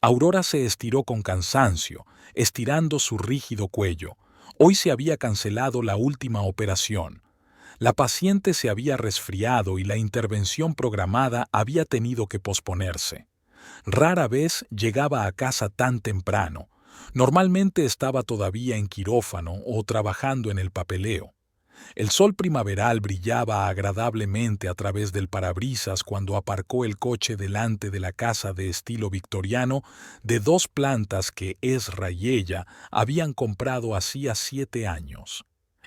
Aurora se estiró con cansancio, estirando su rígido cuello. Hoy se había cancelado la última operación. La paciente se había resfriado y la intervención programada había tenido que posponerse. Rara vez llegaba a casa tan temprano. Normalmente estaba todavía en quirófano o trabajando en el papeleo. El sol primaveral brillaba agradablemente a través del parabrisas cuando aparcó el coche delante de la casa de estilo victoriano de 2 plantas que Ezra y ella habían comprado hacía 7 años.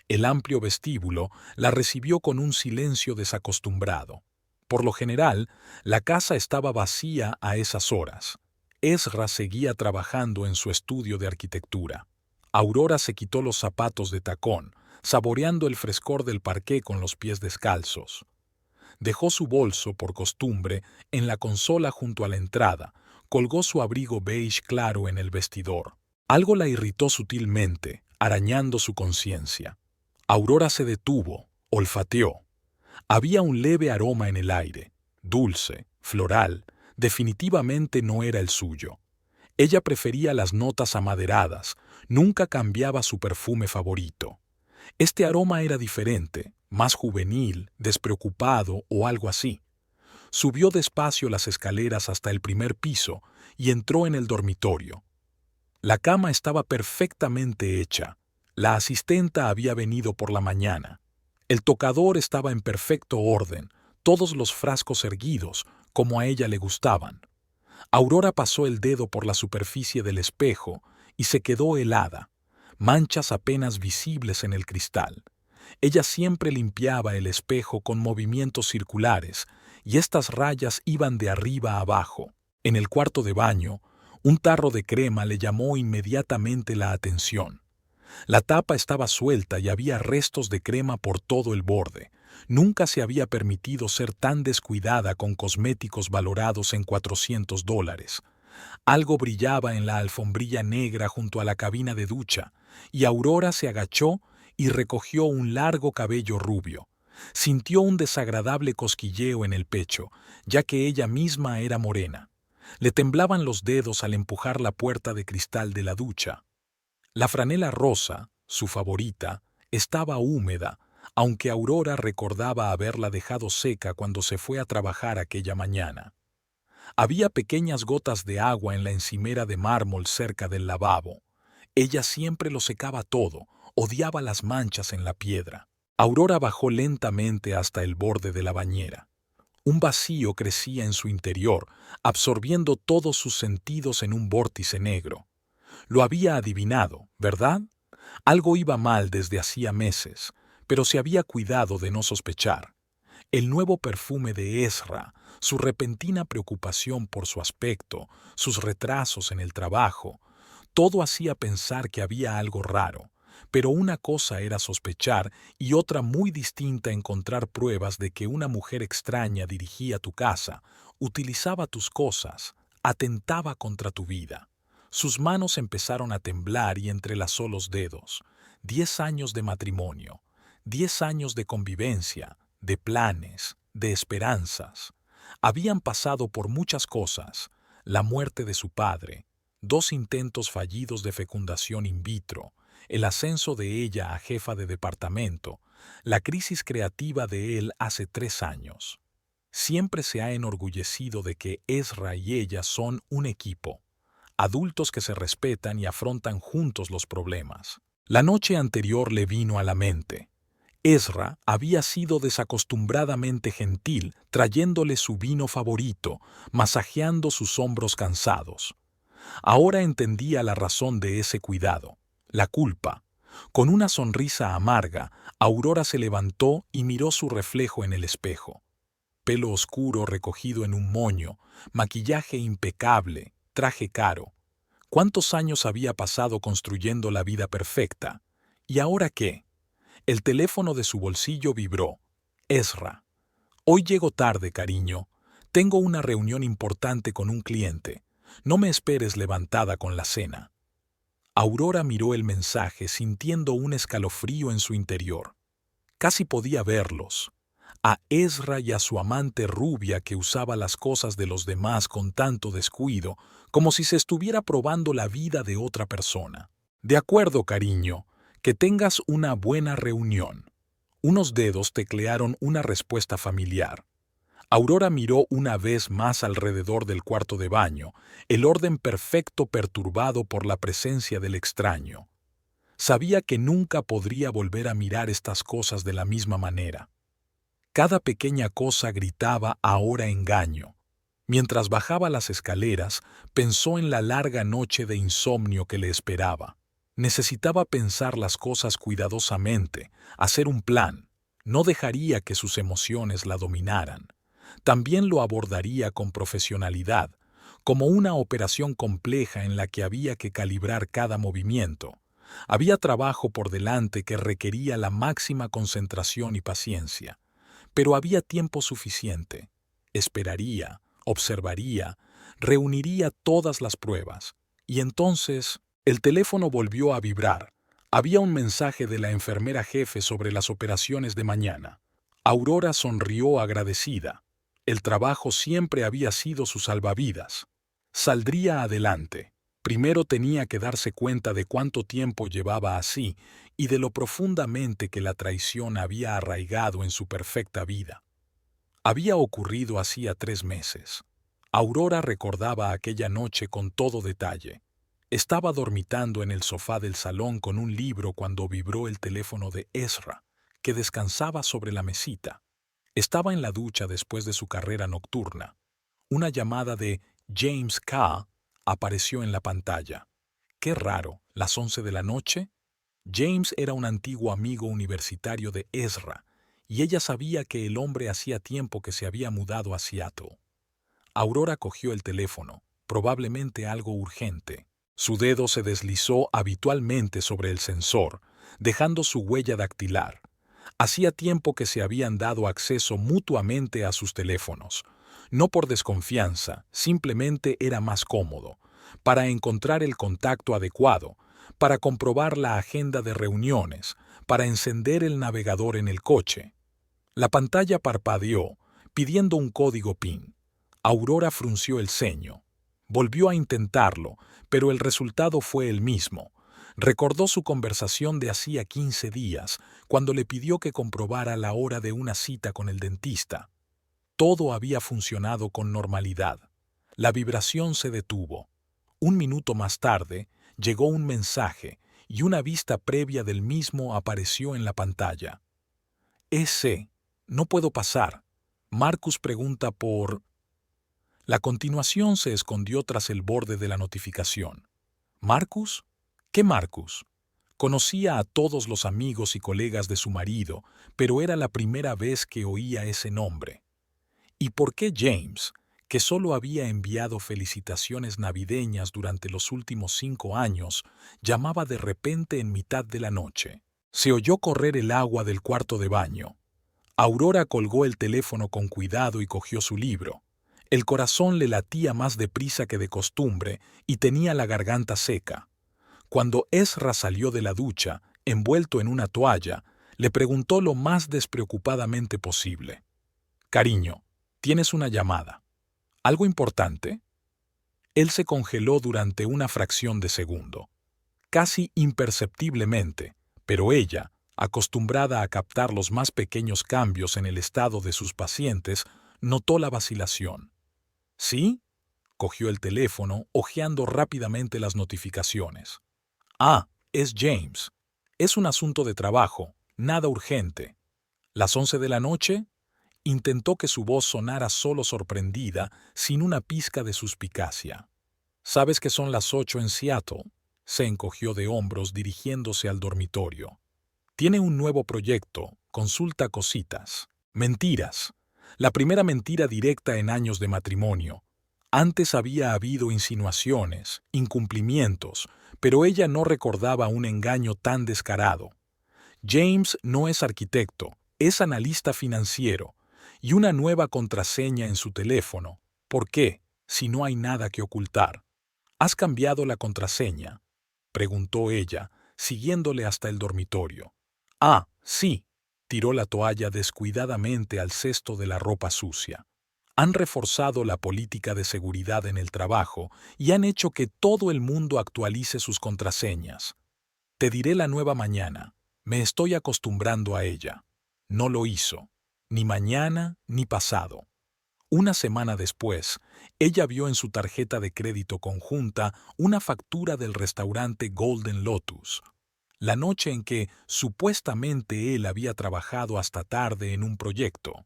El amplio vestíbulo la recibió con un silencio desacostumbrado. Por lo general, la casa estaba vacía a esas horas. Ezra seguía trabajando en su estudio de arquitectura. Aurora se quitó los zapatos de tacón, saboreando el frescor del parqué con los pies descalzos. Dejó su bolso, por costumbre, en la consola junto a la entrada, colgó su abrigo beige claro en el vestidor. Algo la irritó sutilmente, arañando su conciencia. Aurora se detuvo, olfateó. Había un leve aroma en el aire, dulce, floral, definitivamente no era el suyo. Ella prefería las notas amaderadas, nunca cambiaba su perfume favorito. Este aroma era diferente, más juvenil, despreocupado o algo así. Subió despacio las escaleras hasta el primer piso y entró en el dormitorio. La cama estaba perfectamente hecha. La asistenta había venido por la mañana. El tocador estaba en perfecto orden, todos los frascos erguidos, como a ella le gustaban. Aurora pasó el dedo por la superficie del espejo y se quedó helada, manchas apenas visibles en el cristal. Ella siempre limpiaba el espejo con movimientos circulares, y estas rayas iban de arriba a abajo. En el cuarto de baño, un tarro de crema le llamó inmediatamente la atención. La tapa estaba suelta y había restos de crema por todo el borde. Nunca se había permitido ser tan descuidada con cosméticos valorados en $400. Algo brillaba en la alfombrilla negra junto a la cabina de ducha, y Aurora se agachó y recogió un largo cabello rubio. Sintió un desagradable cosquilleo en el pecho, ya que ella misma era morena. Le temblaban los dedos al empujar la puerta de cristal de la ducha. La franela rosa, su favorita, estaba húmeda, aunque Aurora recordaba haberla dejado seca cuando se fue a trabajar aquella mañana. Había pequeñas gotas de agua en la encimera de mármol cerca del lavabo. Ella siempre lo secaba todo, odiaba las manchas en la piedra. Aurora bajó lentamente hasta el borde de la bañera. Un vacío crecía en su interior, absorbiendo todos sus sentidos en un vórtice negro. Lo había adivinado, ¿verdad? Algo iba mal desde hacía meses, pero se había cuidado de no sospechar. El nuevo perfume de Ezra, su repentina preocupación por su aspecto, sus retrasos en el trabajo, todo hacía pensar que había algo raro, pero una cosa era sospechar y otra muy distinta encontrar pruebas de que una mujer extraña dirigía tu casa, utilizaba tus cosas, atentaba contra tu vida. Sus manos empezaron a temblar y entrelazó los dedos. 10 años de matrimonio, 10 años de convivencia, de planes, de esperanzas. Habían pasado por muchas cosas: la muerte de su padre, 2 intentos fallidos de fecundación in vitro, el ascenso de ella a jefa de departamento, la crisis creativa de él hace 3 años. Siempre se ha enorgullecido de que Ezra y ella son un equipo, adultos que se respetan y afrontan juntos los problemas. La noche anterior le vino a la mente. Ezra había sido desacostumbradamente gentil, trayéndole su vino favorito, masajeando sus hombros cansados. Ahora entendía la razón de ese cuidado: la culpa. Con una sonrisa amarga, Aurora se levantó y miró su reflejo en el espejo. Pelo oscuro recogido en un moño, maquillaje impecable, traje caro. ¿Cuántos años había pasado construyendo la vida perfecta? ¿Y ahora qué? El teléfono de su bolsillo vibró. Ezra. Hoy llego tarde, cariño. Tengo una reunión importante con un cliente. No me esperes levantada con la cena. Aurora miró el mensaje sintiendo un escalofrío en su interior. Casi podía verlos. a Ezra y a su amante rubia que usaba las cosas de los demás con tanto descuido, como si se estuviera probando la vida de otra persona. De acuerdo, cariño, que tengas una buena reunión. Unos dedos teclearon una respuesta familiar. Aurora miró una vez más alrededor del cuarto de baño, el orden perfecto perturbado por la presencia del extraño. Sabía que nunca podría volver a mirar estas cosas de la misma manera. Cada pequeña cosa gritaba ahora engaño. Mientras bajaba las escaleras, pensó en la larga noche de insomnio que le esperaba. Necesitaba pensar las cosas cuidadosamente, hacer un plan. No dejaría que sus emociones la dominaran. También lo abordaría con profesionalidad, como una operación compleja en la que había que calibrar cada movimiento. Había trabajo por delante que requería la máxima concentración y paciencia. Pero había tiempo suficiente. Esperaría, observaría, reuniría todas las pruebas. Y entonces, el teléfono volvió a vibrar. Había un mensaje de la enfermera jefe sobre las operaciones de mañana. Aurora sonrió agradecida. El trabajo siempre había sido su salvavidas. Saldría adelante. Primero tenía que darse cuenta de cuánto tiempo llevaba así y de lo profundamente que la traición había arraigado en su perfecta vida. Había ocurrido hacía 3 meses. Aurora recordaba aquella noche con todo detalle. Estaba dormitando en el sofá del salón con un libro cuando vibró el teléfono de Ezra, que descansaba sobre la mesita. Estaba en la ducha después de su carrera nocturna. Una llamada de James K. apareció en la pantalla. Qué raro, ¿las 11 de la noche? James era un antiguo amigo universitario de Ezra, y ella sabía que el hombre hacía tiempo que se había mudado a Seattle. Aurora cogió el teléfono, probablemente algo urgente. Su dedo se deslizó habitualmente sobre el sensor, dejando su huella dactilar. Hacía tiempo que se habían dado acceso mutuamente a sus teléfonos. No por desconfianza, simplemente era más cómodo, para encontrar el contacto adecuado, para comprobar la agenda de reuniones, para encender el navegador en el coche. La pantalla parpadeó, pidiendo un código PIN. Aurora frunció el ceño. Volvió a intentarlo, pero el resultado fue el mismo. Recordó su conversación de hacía 15 días, cuando le pidió que comprobara la hora de una cita con el dentista. Todo había funcionado con normalidad. La vibración se detuvo. Un minuto más tarde, llegó un mensaje y una vista previa del mismo apareció en la pantalla. «EC, no puedo pasar. Marcus pregunta por...». La continuación se escondió tras el borde de la notificación. ¿Marcus? ¿Qué Marcus? Conocía a todos los amigos y colegas de su marido, pero era la primera vez que oía ese nombre. ¿Y por qué James, que solo había enviado felicitaciones navideñas durante los últimos 5 años, llamaba de repente en mitad de la noche? Se oyó correr el agua del cuarto de baño. Aurora colgó el teléfono con cuidado y cogió su libro. El corazón le latía más deprisa que de costumbre y tenía la garganta seca. Cuando Ezra salió de la ducha, envuelto en una toalla, le preguntó lo más despreocupadamente posible. «Cariño, tienes una llamada. ¿Algo importante?» Él se congeló durante una fracción de segundo. Casi imperceptiblemente, pero ella, acostumbrada a captar los más pequeños cambios en el estado de sus pacientes, notó la vacilación. ¿Sí? Cogió el teléfono, hojeando rápidamente las notificaciones. «Ah, es James. Es un asunto de trabajo, nada urgente. ¿Las 11 de la noche?» Intentó que su voz sonara solo sorprendida, sin una pizca de suspicacia. «¿Sabes que son las 8 en Seattle?» Se encogió de hombros dirigiéndose al dormitorio. «Tiene un nuevo proyecto, consulta cositas. Mentiras. La primera mentira directa en años de matrimonio. Antes había habido insinuaciones, incumplimientos, pero ella no recordaba un engaño tan descarado. James no es arquitecto, es analista financiero, y una nueva contraseña en su teléfono. ¿Por qué, si no hay nada que ocultar? ¿Has cambiado la contraseña?», preguntó ella, siguiéndole hasta el dormitorio. «Ah, sí. Tiró la toalla descuidadamente al cesto de la ropa sucia. Han reforzado la política de seguridad en el trabajo y han hecho que todo el mundo actualice sus contraseñas. Te diré la nueva mañana. Me estoy acostumbrando a ella. No lo hizo. Ni mañana ni pasado. Una semana después, ella vio en su tarjeta de crédito conjunta una factura del restaurante Golden Lotus. La noche en que supuestamente él había trabajado hasta tarde en un proyecto.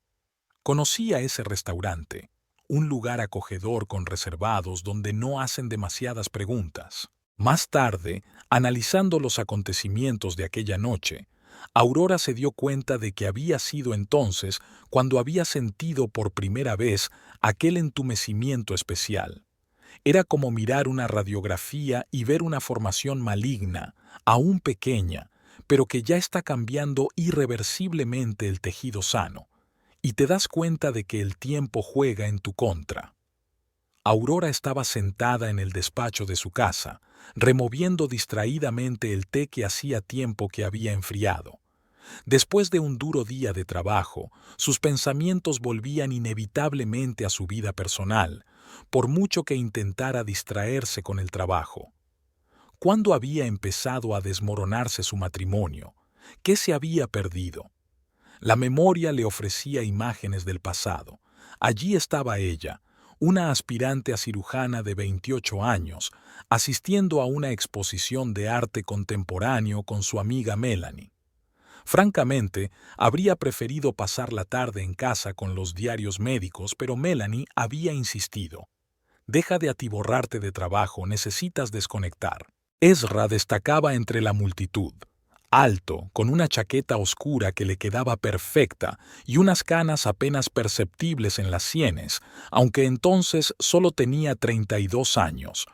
Conocía ese restaurante, un lugar acogedor con reservados donde no hacen demasiadas preguntas. Más tarde, analizando los acontecimientos de aquella noche, Aurora se dio cuenta de que había sido entonces cuando había sentido por primera vez aquel entumecimiento especial. Era como mirar una radiografía y ver una formación maligna, aún pequeña, pero que ya está cambiando irreversiblemente el tejido sano, y te das cuenta de que el tiempo juega en tu contra. Aurora estaba sentada en el despacho de su casa, removiendo distraídamente el té que hacía tiempo que había enfriado. Después de un duro día de trabajo, sus pensamientos volvían inevitablemente a su vida personal, por mucho que intentara distraerse con el trabajo. ¿Cuándo había empezado a desmoronarse su matrimonio? ¿Qué se había perdido? La memoria le ofrecía imágenes del pasado. Allí estaba ella, una aspirante a cirujana de 28 años, asistiendo a una exposición de arte contemporáneo con su amiga Melanie. Francamente, habría preferido pasar la tarde en casa con los diarios médicos, pero Melanie había insistido. Deja de atiborrarte de trabajo, necesitas desconectar. Ezra destacaba entre la multitud. Alto, con una chaqueta oscura que le quedaba perfecta y unas canas apenas perceptibles en las sienes, aunque entonces solo tenía 32 años.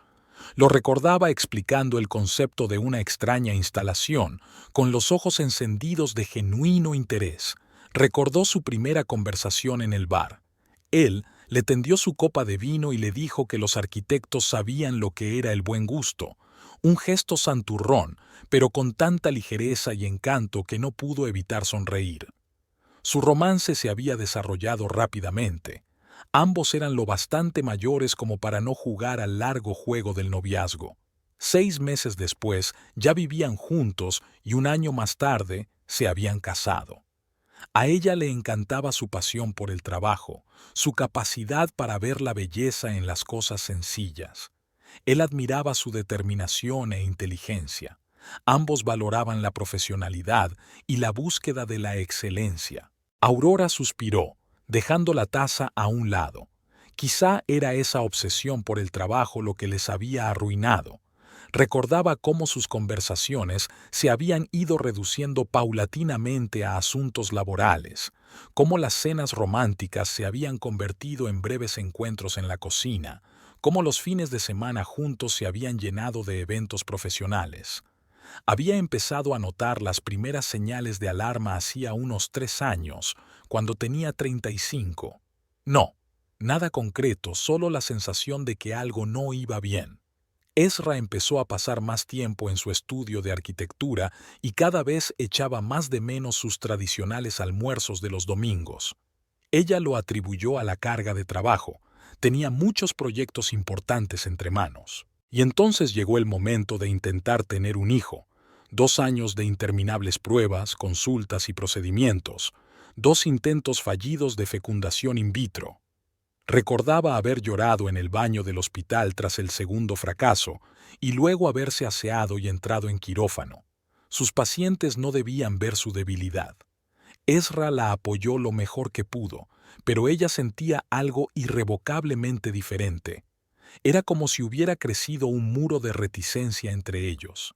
Lo recordaba explicando el concepto de una extraña instalación, con los ojos encendidos de genuino interés. Recordó su primera conversación en el bar. Él le tendió su copa de vino y le dijo que los arquitectos sabían lo que era el buen gusto, un gesto santurrón, pero con tanta ligereza y encanto que no pudo evitar sonreír. Su romance se había desarrollado rápidamente. Ambos eran lo bastante mayores como para no jugar al largo juego del noviazgo. 6 meses después ya vivían juntos y un año más tarde se habían casado. A ella le encantaba su pasión por el trabajo, su capacidad para ver la belleza en las cosas sencillas. Él admiraba su determinación e inteligencia. Ambos valoraban la profesionalidad y la búsqueda de la excelencia. Aurora suspiró, dejando la taza a un lado. Quizá era esa obsesión por el trabajo lo que les había arruinado. Recordaba cómo sus conversaciones se habían ido reduciendo paulatinamente a asuntos laborales, cómo las cenas románticas se habían convertido en breves encuentros en la cocina, cómo los fines de semana juntos se habían llenado de eventos profesionales. Había empezado a notar las primeras señales de alarma hacía unos 3 años, cuando tenía 35. No, nada concreto, solo la sensación de que algo no iba bien. Ezra empezó a pasar más tiempo en su estudio de arquitectura y cada vez echaba más de menos sus tradicionales almuerzos de los domingos. Ella lo atribuyó a la carga de trabajo. Tenía muchos proyectos importantes entre manos. Y entonces llegó el momento de intentar tener un hijo. 2 años de interminables pruebas, consultas y procedimientos. 2 intentos fallidos de fecundación in vitro. Recordaba haber llorado en el baño del hospital tras el segundo fracaso y luego haberse aseado y entrado en quirófano. Sus pacientes no debían ver su debilidad. Ezra la apoyó lo mejor que pudo, pero ella sentía algo irrevocablemente diferente. Era como si hubiera crecido un muro de reticencia entre ellos.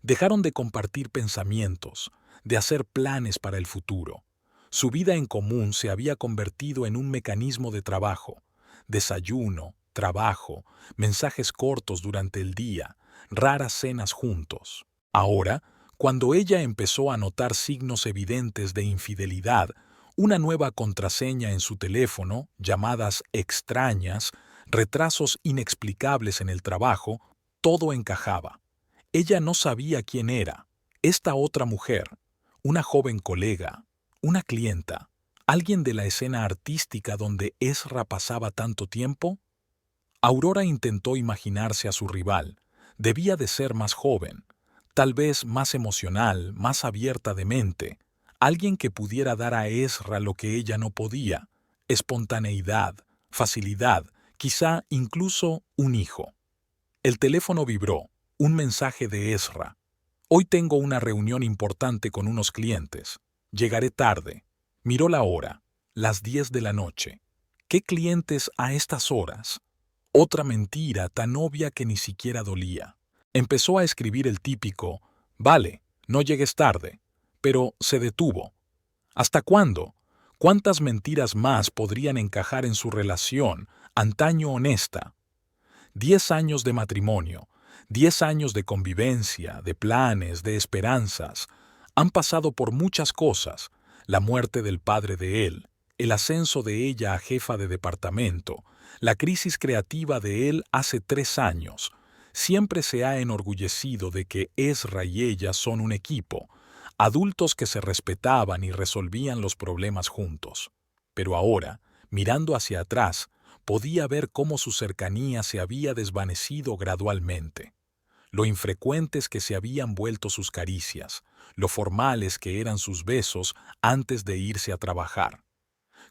Dejaron de compartir pensamientos, de hacer planes para el futuro. Su vida en común se había convertido en un mecanismo de trabajo. Desayuno, trabajo, mensajes cortos durante el día, raras cenas juntos. Ahora, cuando ella empezó a notar signos evidentes de infidelidad, una nueva contraseña en su teléfono, llamadas extrañas, retrasos inexplicables en el trabajo, todo encajaba. Ella no sabía quién era. Esta otra mujer, una joven colega, ¿Una clienta? ¿Alguien de la escena artística donde Ezra pasaba tanto tiempo? Aurora intentó imaginarse a su rival. Debía de ser más joven, tal vez más emocional, más abierta de mente, alguien que pudiera dar a Ezra lo que ella no podía: espontaneidad, facilidad, quizá incluso un hijo. El teléfono vibró, un mensaje de Ezra. Hoy tengo una reunión importante con unos clientes. Llegaré tarde. Miró la hora, las 10 de la noche. ¿Qué clientes a estas horas? Otra mentira tan obvia que ni siquiera dolía. Empezó a escribir el típico: vale, no llegues tarde, pero se detuvo. ¿Hasta cuándo? ¿Cuántas mentiras más podrían encajar en su relación, antaño honesta? 10 años de matrimonio, 10 años de convivencia, de planes, de esperanzas. Han pasado por muchas cosas: la muerte del padre de él, el ascenso de ella a jefa de departamento, la crisis creativa de él hace 3 años. Siempre se ha enorgullecido de que Ezra y ella son un equipo, adultos que se respetaban y resolvían los problemas juntos. Pero ahora, mirando hacia atrás, podía ver cómo su cercanía se había desvanecido gradualmente. Lo infrecuentes que se habían vuelto sus caricias, lo formales que eran sus besos antes de irse a trabajar.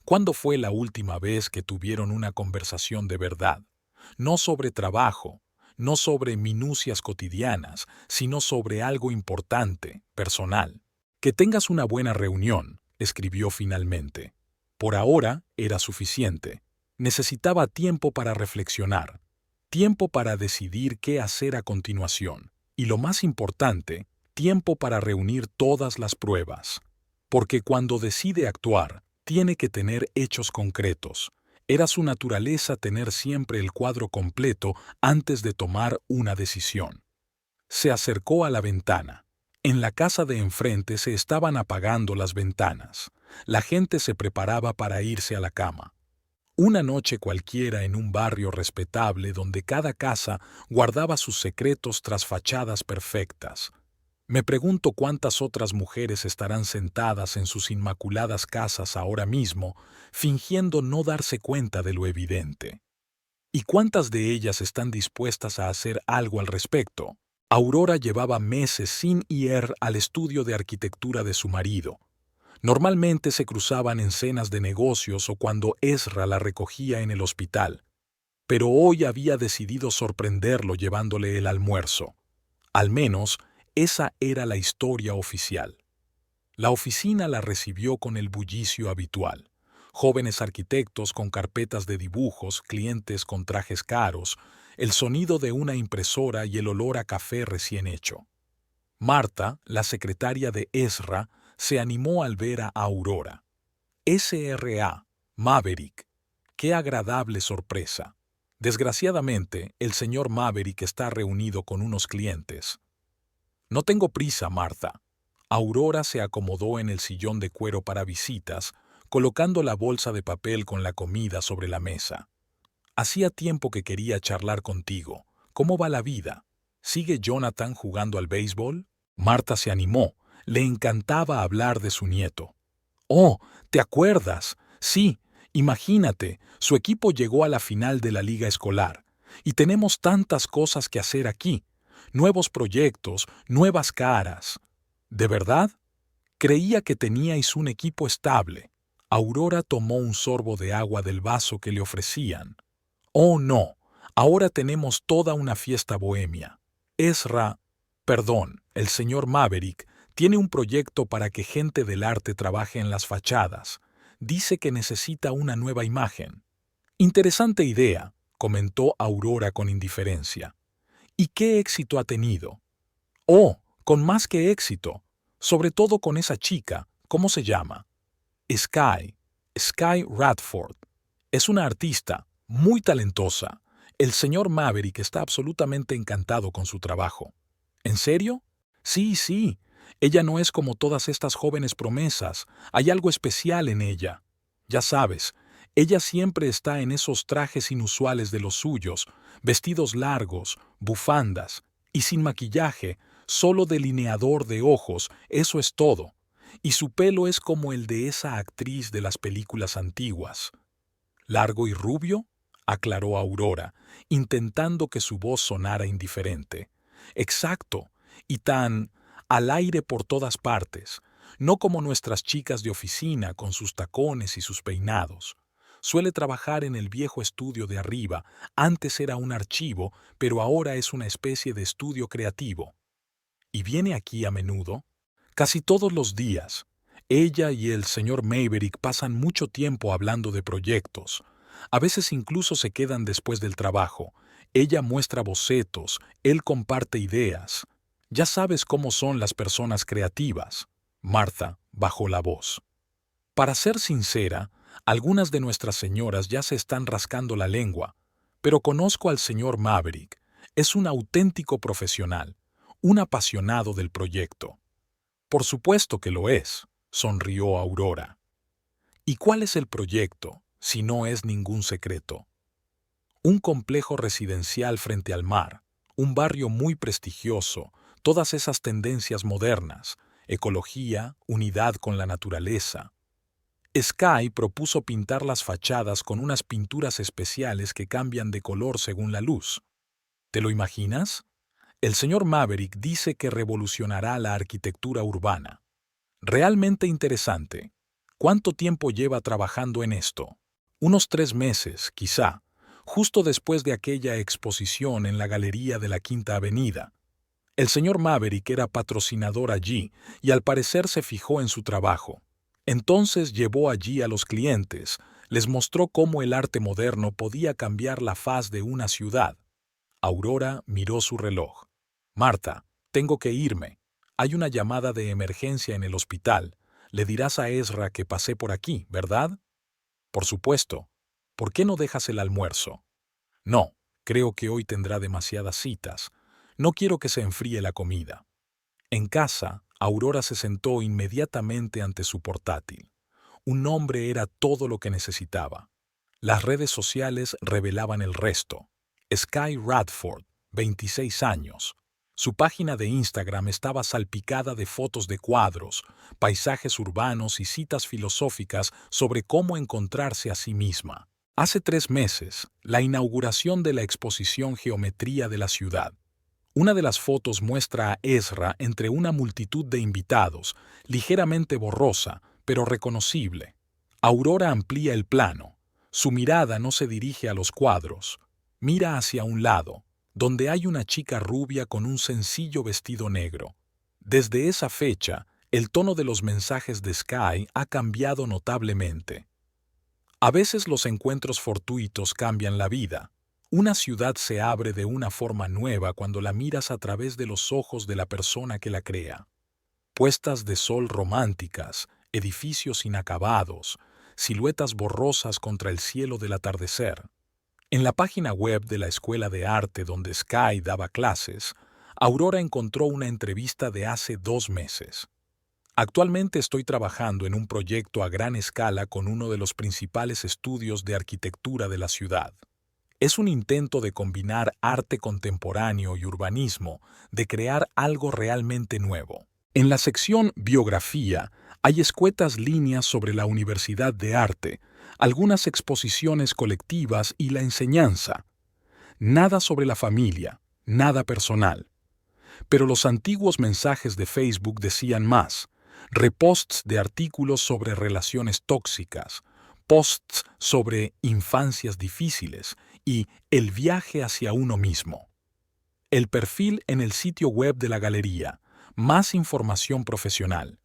¿Cuándo fue la última vez que tuvieron una conversación de verdad? No sobre trabajo, no sobre minucias cotidianas, sino sobre algo importante, personal. Que tengas una buena reunión, escribió finalmente. Por ahora era suficiente. Necesitaba tiempo para reflexionar, tiempo para decidir qué hacer a continuación, y lo más importante, tiempo para reunir todas las pruebas. Porque cuando decide actuar, tiene que tener hechos concretos. Era su naturaleza tener siempre el cuadro completo antes de tomar una decisión. Se acercó a la ventana. En la casa de enfrente se estaban apagando las ventanas. La gente se preparaba para irse a la cama. Una noche cualquiera en un barrio respetable donde cada casa guardaba sus secretos tras fachadas perfectas. Me pregunto cuántas otras mujeres estarán sentadas en sus inmaculadas casas ahora mismo, fingiendo no darse cuenta de lo evidente. ¿Y cuántas de ellas están dispuestas a hacer algo al respecto? Aurora llevaba meses sin ir al estudio de arquitectura de su marido. Normalmente se cruzaban en cenas de negocios o cuando Ezra la recogía en el hospital. Pero hoy había decidido sorprenderlo llevándole el almuerzo. Al menos, esa era la historia oficial. La oficina la recibió con el bullicio habitual. Jóvenes arquitectos con carpetas de dibujos, clientes con trajes caros, el sonido de una impresora y el olor a café recién hecho. Marta, la secretaria de Ezra, se animó al ver a Aurora. SRA, Maverick. Qué agradable sorpresa. Desgraciadamente, el señor Maverick está reunido con unos clientes. No tengo prisa, Marta. Aurora se acomodó en el sillón de cuero para visitas, colocando la bolsa de papel con la comida sobre la mesa. Hacía tiempo que quería charlar contigo. ¿Cómo va la vida? ¿Sigue Jonathan jugando al béisbol? Marta se animó. Le encantaba hablar de su nieto. Oh, ¿te acuerdas? Sí, imagínate, su equipo llegó a la final de la liga escolar. Y tenemos tantas cosas que hacer aquí. Nuevos proyectos, nuevas caras. ¿De verdad? Creía que teníais un equipo estable. Aurora tomó un sorbo de agua del vaso que le ofrecían. Oh, no, ahora tenemos toda una fiesta bohemia. El señor Maverick, tiene un proyecto para que gente del arte trabaje en las fachadas. Dice que necesita una nueva imagen. Interesante idea, comentó Aurora con indiferencia. ¿Y qué éxito ha tenido? Oh, con más que éxito. Sobre todo con esa chica. ¿Cómo se llama? Sky Radford. Es una artista, muy talentosa. El señor Maverick está absolutamente encantado con su trabajo. ¿En serio? Sí. Ella no es como todas estas jóvenes promesas. Hay algo especial en ella. Ya sabes, ella siempre está en esos trajes inusuales de los suyos, vestidos largos, bufandas, y sin maquillaje, solo delineador de ojos, eso es todo. y su pelo es como el de esa actriz de las películas antiguas. ¿Largo y rubio?, aclaró Aurora, intentando que su voz sonara indiferente. Exacto, y tan al aire por todas partes, no como nuestras chicas de oficina con sus tacones y sus peinados. Suele trabajar en el viejo estudio de arriba, antes era un archivo, pero ahora es una especie de estudio creativo. ¿Y viene aquí a menudo? Casi todos los días. Ella y el señor Maverick pasan mucho tiempo hablando de proyectos. A veces incluso se quedan después del trabajo. Ella muestra bocetos, él comparte ideas. Ya sabes cómo son las personas creativas. Martha bajó la voz. Para ser sincera, algunas de nuestras señoras ya se están rascando la lengua, pero conozco al señor Maverick. Es un auténtico profesional, un apasionado del proyecto. Por supuesto que lo es, sonrió Aurora. ¿Y cuál es el proyecto, si no es ningún secreto? Un complejo residencial frente al mar, un barrio muy prestigioso, todas esas tendencias modernas, ecología, unidad con la naturaleza. Sky propuso pintar las fachadas con unas pinturas especiales que cambian de color según la luz. ¿Te lo imaginas? El señor Maverick dice que revolucionará la arquitectura urbana. Realmente interesante. ¿Cuánto tiempo lleva trabajando en esto? Unos 3 meses, quizá, justo después de aquella exposición en la Galería de la Quinta Avenida. El señor Maverick era patrocinador allí y al parecer se fijó en su trabajo. Entonces llevó allí a los clientes, les mostró cómo el arte moderno podía cambiar la faz de una ciudad. Aurora miró su reloj. Martha, tengo que irme. Hay una llamada de emergencia en el hospital. Le dirás a Ezra que pasé por aquí, ¿verdad? Por supuesto. ¿Por qué no dejas el almuerzo? No, creo que hoy tendrá demasiadas citas. No quiero que se enfríe la comida. En casa, Aurora se sentó inmediatamente ante su portátil. Un nombre era todo lo que necesitaba. Las redes sociales revelaban el resto. Sky Radford, 26 años. Su página de Instagram estaba salpicada de fotos de cuadros, paisajes urbanos y citas filosóficas sobre cómo encontrarse a sí misma. Hace 3 meses, la inauguración de la exposición Geometría de la ciudad. Una de las fotos muestra a Ezra entre una multitud de invitados, ligeramente borrosa, pero reconocible. Aurora amplía el plano. Su mirada no se dirige a los cuadros. Mira hacia un lado, donde hay una chica rubia con un sencillo vestido negro. Desde esa fecha, el tono de los mensajes de Sky ha cambiado notablemente. A veces los encuentros fortuitos cambian la vida. Una ciudad se abre de una forma nueva cuando la miras a través de los ojos de la persona que la crea. Puestas de sol románticas, edificios inacabados, siluetas borrosas contra el cielo del atardecer. En la página web de la escuela de arte donde Sky daba clases, Aurora encontró una entrevista de hace 2 meses. Actualmente estoy trabajando en un proyecto a gran escala con uno de los principales estudios de arquitectura de la ciudad. Es un intento de combinar arte contemporáneo y urbanismo, de crear algo realmente nuevo. En la sección Biografía hay escuetas líneas sobre la Universidad de Arte, algunas exposiciones colectivas y la enseñanza. Nada sobre la familia, nada personal. Pero los antiguos mensajes de Facebook decían más. Reposts de artículos sobre relaciones tóxicas, posts sobre infancias difíciles y el viaje hacia uno mismo. El perfil en el sitio web de la galería, más información profesional.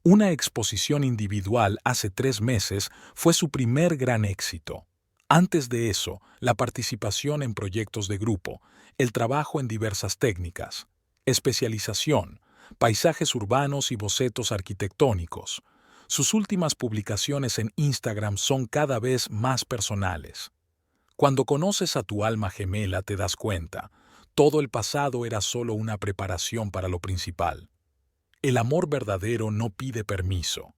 Una exposición individual hace 3 meses fue su primer gran éxito. Antes de eso, la participación en proyectos de grupo, el trabajo en diversas técnicas, especialización, paisajes urbanos y bocetos arquitectónicos. Sus últimas publicaciones en Instagram son cada vez más personales. Cuando conoces a tu alma gemela te das cuenta, todo el pasado era solo una preparación para lo principal. El amor verdadero no pide permiso.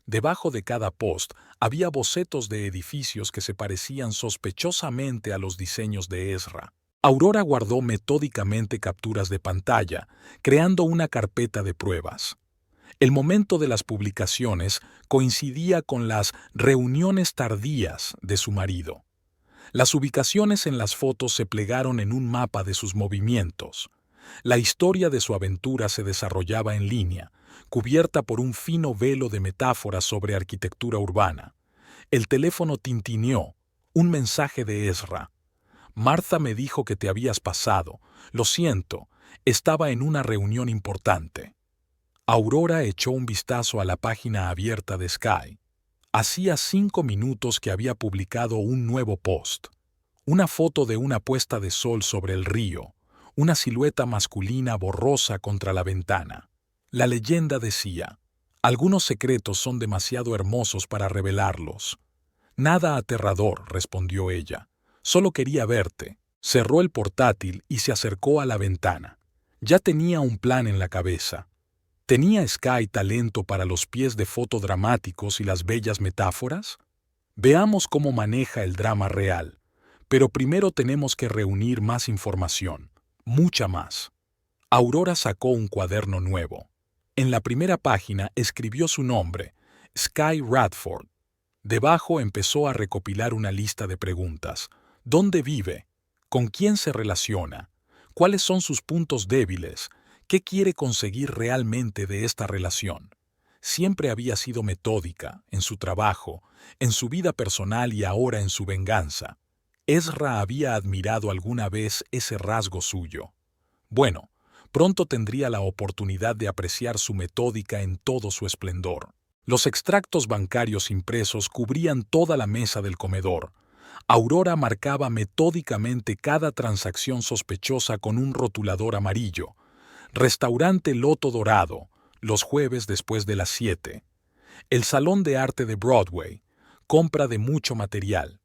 Debajo de cada post había bocetos de edificios que se parecían sospechosamente a los diseños de Ezra. Aurora guardó metódicamente capturas de pantalla, creando una carpeta de pruebas. El momento de las publicaciones coincidía con las reuniones tardías de su marido. Las ubicaciones en las fotos se plegaron en un mapa de sus movimientos. La historia de su aventura se desarrollaba en línea, cubierta por un fino velo de metáforas sobre arquitectura urbana. El teléfono tintineó. Un mensaje de Ezra. Martha me dijo que te habías pasado. Lo siento, estaba en una reunión importante. Aurora echó un vistazo a la página abierta de Sky. Hacía 5 minutos que había publicado un nuevo post. Una foto de una puesta de sol sobre el río, una silueta masculina borrosa contra la ventana. La leyenda decía: algunos secretos son demasiado hermosos para revelarlos. Nada aterrador, respondió ella. Solo quería verte. Cerró el portátil y se acercó a la ventana. Ya tenía un plan en la cabeza. ¿Tenía Sky talento para los pies de foto dramáticos y las bellas metáforas? Veamos cómo maneja el drama real. Pero primero tenemos que reunir más información. Mucha más. Aurora sacó un cuaderno nuevo. En la primera página escribió su nombre, Sky Radford. Debajo empezó a recopilar una lista de preguntas. ¿Dónde vive? ¿Con quién se relaciona? ¿Cuáles son sus puntos débiles? ¿Qué quiere conseguir realmente de esta relación? Siempre había sido metódica, en su trabajo, en su vida personal y ahora en su venganza. Ezra había admirado alguna vez ese rasgo suyo. Bueno, pronto tendría la oportunidad de apreciar su metódica en todo su esplendor. Los extractos bancarios impresos cubrían toda la mesa del comedor. Aurora marcaba metódicamente cada transacción sospechosa con un rotulador amarillo. Restaurante Loto Dorado, los jueves después de las 7. El Salón de Arte de Broadway, compra de mucho material.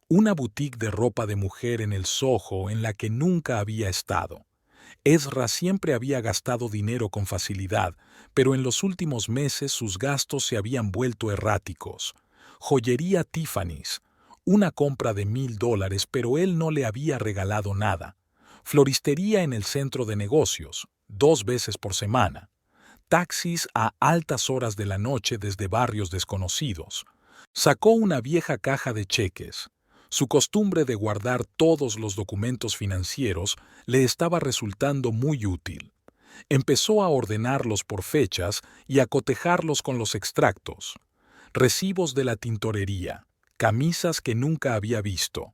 Una boutique de ropa de mujer en el Soho en la que nunca había estado. Ezra siempre había gastado dinero con facilidad, pero en los últimos meses sus gastos se habían vuelto erráticos. Joyería Tiffany's, una compra de $1,000, pero él no le había regalado nada. Floristería en el centro de negocios, 2 veces por semana. Taxis a altas horas de la noche desde barrios desconocidos. Sacó una vieja caja de cheques. Su costumbre de guardar todos los documentos financieros le estaba resultando muy útil. Empezó a ordenarlos por fechas y a cotejarlos con los extractos. Recibos de la tintorería, camisas que nunca había visto,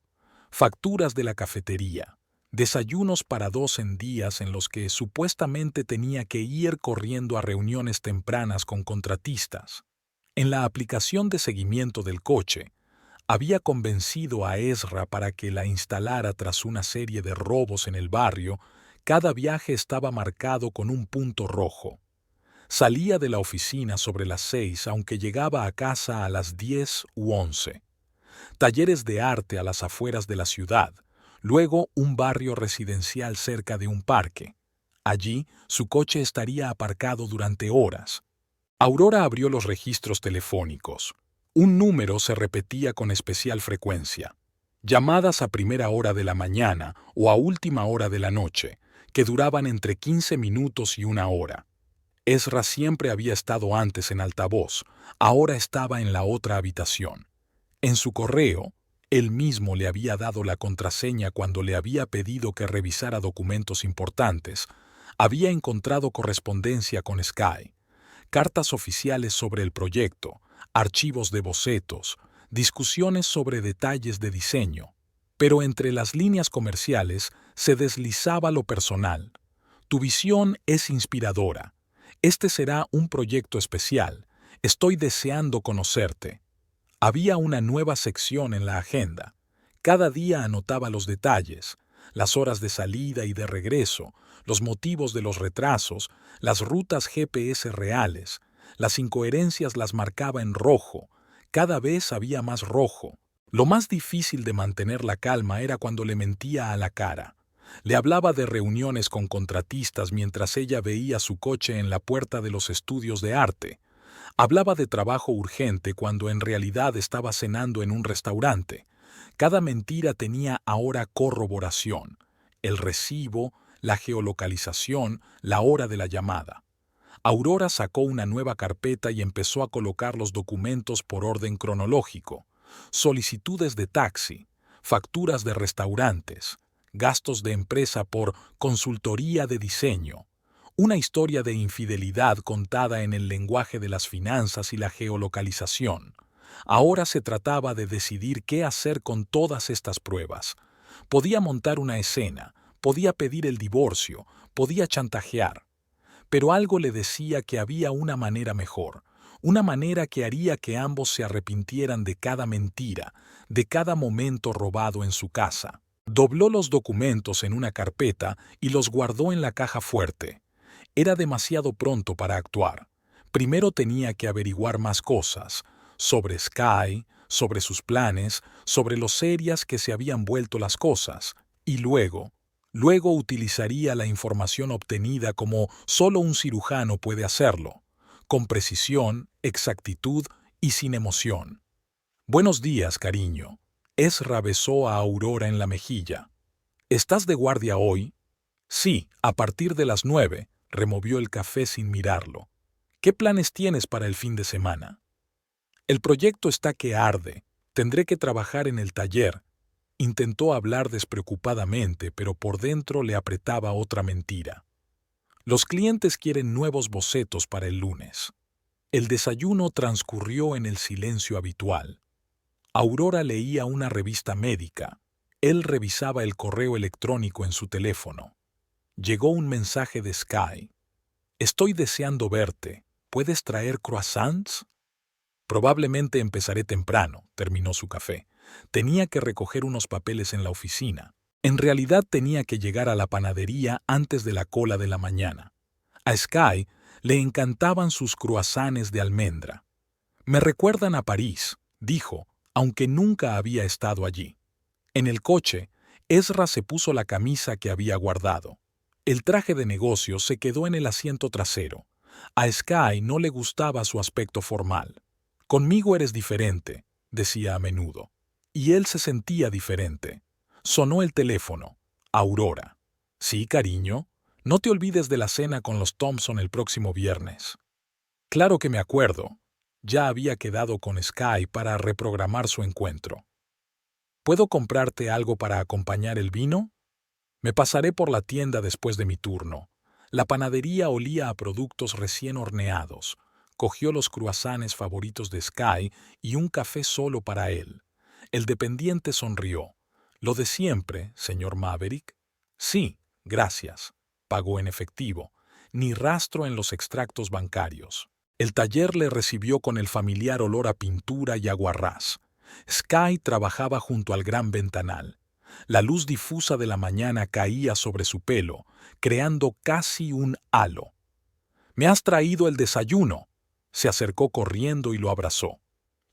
facturas de la cafetería, desayunos para 2 en días en los que supuestamente tenía que ir corriendo a reuniones tempranas con contratistas. En la aplicación de seguimiento del coche, había convencido a Ezra para que la instalara tras una serie de robos en el barrio. Cada viaje estaba marcado con un punto rojo. Salía de la oficina sobre las 6, aunque llegaba a casa a las 10 u 11. Talleres de arte a las afueras de la ciudad, luego un barrio residencial cerca de un parque. Allí, su coche estaría aparcado durante horas. Aurora abrió los registros telefónicos. Un número se repetía con especial frecuencia. Llamadas a primera hora de la mañana o a última hora de la noche, que duraban entre 15 minutos y 1 hora. Ezra siempre había estado antes en altavoz, ahora estaba en la otra habitación. En su correo, él mismo le había dado la contraseña cuando le había pedido que revisara documentos importantes. Había encontrado correspondencia con Sky, cartas oficiales sobre el proyecto, archivos de bocetos, discusiones sobre detalles de diseño. Pero entre las líneas comerciales se deslizaba lo personal. Tu visión es inspiradora. Este será un proyecto especial. Estoy deseando conocerte. Había una nueva sección en la agenda. Cada día anotaba los detalles, las horas de salida y de regreso, los motivos de los retrasos, las rutas GPS reales. Las incoherencias las marcaba en rojo. Cada vez había más rojo. Lo más difícil de mantener la calma era cuando le mentía a la cara. Le hablaba de reuniones con contratistas mientras ella veía su coche en la puerta de los estudios de arte. Hablaba de trabajo urgente cuando en realidad estaba cenando en un restaurante. Cada mentira tenía ahora corroboración: el recibo, la geolocalización, la hora de la llamada. Aurora sacó una nueva carpeta y empezó a colocar los documentos por orden cronológico. Solicitudes de taxi, facturas de restaurantes, gastos de empresa por consultoría de diseño. Una historia de infidelidad contada en el lenguaje de las finanzas y la geolocalización. Ahora se trataba de decidir qué hacer con todas estas pruebas. Podía montar una escena, podía pedir el divorcio, podía chantajear. Pero algo le decía que había una manera mejor, una manera que haría que ambos se arrepintieran de cada mentira, de cada momento robado en su casa. Dobló los documentos en una carpeta y los guardó en la caja fuerte. Era demasiado pronto para actuar. Primero tenía que averiguar más cosas, sobre Sky, sobre sus planes, sobre lo serias que se habían vuelto las cosas, y luego utilizaría la información obtenida como solo un cirujano puede hacerlo, con precisión, exactitud y sin emoción. «Buenos días, cariño». Ezra besó a Aurora en la mejilla. «¿Estás de guardia hoy?» «Sí, a partir de las 9», removió el café sin mirarlo. «¿Qué planes tienes para el fin de semana?» «El proyecto está que arde. Tendré que trabajar en el taller». Intentó hablar despreocupadamente, pero por dentro le apretaba otra mentira. «Los clientes quieren nuevos bocetos para el lunes». El desayuno transcurrió en el silencio habitual. Aurora leía una revista médica. Él revisaba el correo electrónico en su teléfono. Llegó un mensaje de Sky. «Estoy deseando verte. ¿Puedes traer croissants?» «Probablemente empezaré temprano», terminó su café. Tenía que recoger unos papeles en la oficina. En realidad tenía que llegar a la panadería antes de la cola de la mañana. A Sky le encantaban sus croissants de almendra. «Me recuerdan a París», dijo, aunque nunca había estado allí. En el coche, Ezra se puso la camisa que había guardado. El traje de negocios se quedó en el asiento trasero. A Sky no le gustaba su aspecto formal. «Conmigo eres diferente», decía a menudo. Y él se sentía diferente. Sonó el teléfono. Aurora. «Sí, cariño. No te olvides de la cena con los Thompson el próximo viernes». «Claro que me acuerdo». Ya había quedado con Sky para reprogramar su encuentro. «¿Puedo comprarte algo para acompañar el vino?» «Me pasaré por la tienda después de mi turno». La panadería olía a productos recién horneados. Cogió los croissants favoritos de Sky y un café solo para él. El dependiente sonrió. «¿Lo de siempre, señor Maverick?» «Sí, gracias». Pagó en efectivo. Ni rastro en los extractos bancarios. El taller le recibió con el familiar olor a pintura y aguarrás. Sky trabajaba junto al gran ventanal. La luz difusa de la mañana caía sobre su pelo, creando casi un halo. «¿Me has traído el desayuno?» Se acercó corriendo y lo abrazó.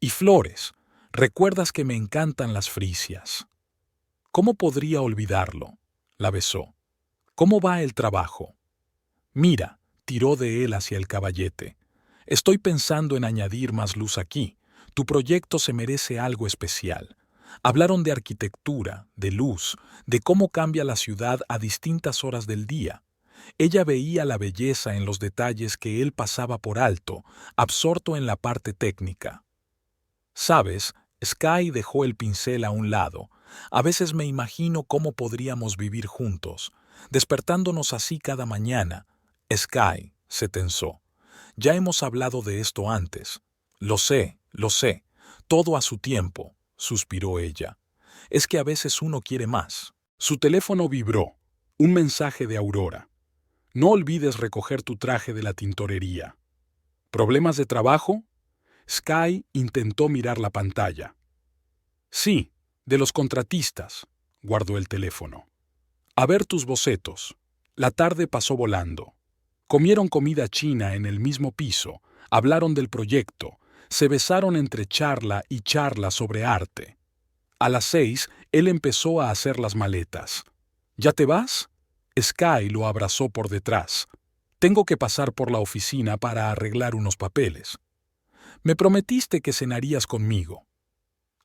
«Y flores. Recuerdas que me encantan las frisias». «¿Cómo podría olvidarlo?» La besó. «¿Cómo va el trabajo?» «Mira», tiró de él hacia el caballete. «Estoy pensando en añadir más luz aquí. Tu proyecto se merece algo especial». Hablaron de arquitectura, de luz, de cómo cambia la ciudad a distintas horas del día. Ella veía la belleza en los detalles que él pasaba por alto, absorto en la parte técnica. «¿Sabes?» Sky dejó el pincel a un lado. «A veces me imagino cómo podríamos vivir juntos, despertándonos así cada mañana». Sky se tensó. «Ya hemos hablado de esto antes». Lo sé, todo a su tiempo», suspiró ella. «Es que a veces uno quiere más». Su teléfono vibró. Un mensaje de Aurora. «No olvides recoger tu traje de la tintorería». «¿Problemas de trabajo?» Sky intentó mirar la pantalla. «Sí, de los contratistas», guardó el teléfono. «A ver tus bocetos». La tarde pasó volando. Comieron comida china en el mismo piso, hablaron del proyecto, se besaron entre charla y charla sobre arte. A las 6, él empezó a hacer las maletas. «¿Ya te vas?» Sky lo abrazó por detrás. «Tengo que pasar por la oficina para arreglar unos papeles». «Me prometiste que cenarías conmigo».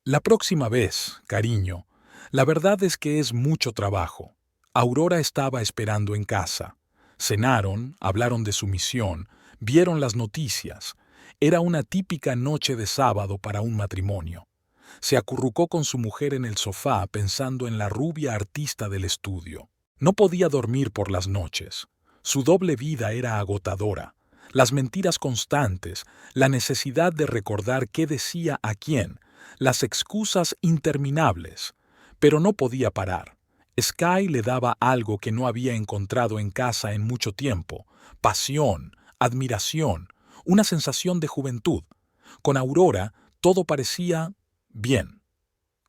«La próxima vez, cariño. La verdad es que es mucho trabajo». Aurora estaba esperando en casa. Cenaron, hablaron de su misión, Vieron las noticias. Era una típica noche de sábado para un matrimonio. Se acurrucó con su mujer en el sofá pensando en la rubia artista del estudio. No podía dormir por las noches. Su doble vida era agotadora. Las mentiras constantes, la necesidad de recordar qué decía a quién, las excusas interminables. Pero no podía parar. Sky le daba algo que no había encontrado en casa en mucho tiempo: pasión, admiración, una sensación de juventud. Con Aurora todo parecía bien,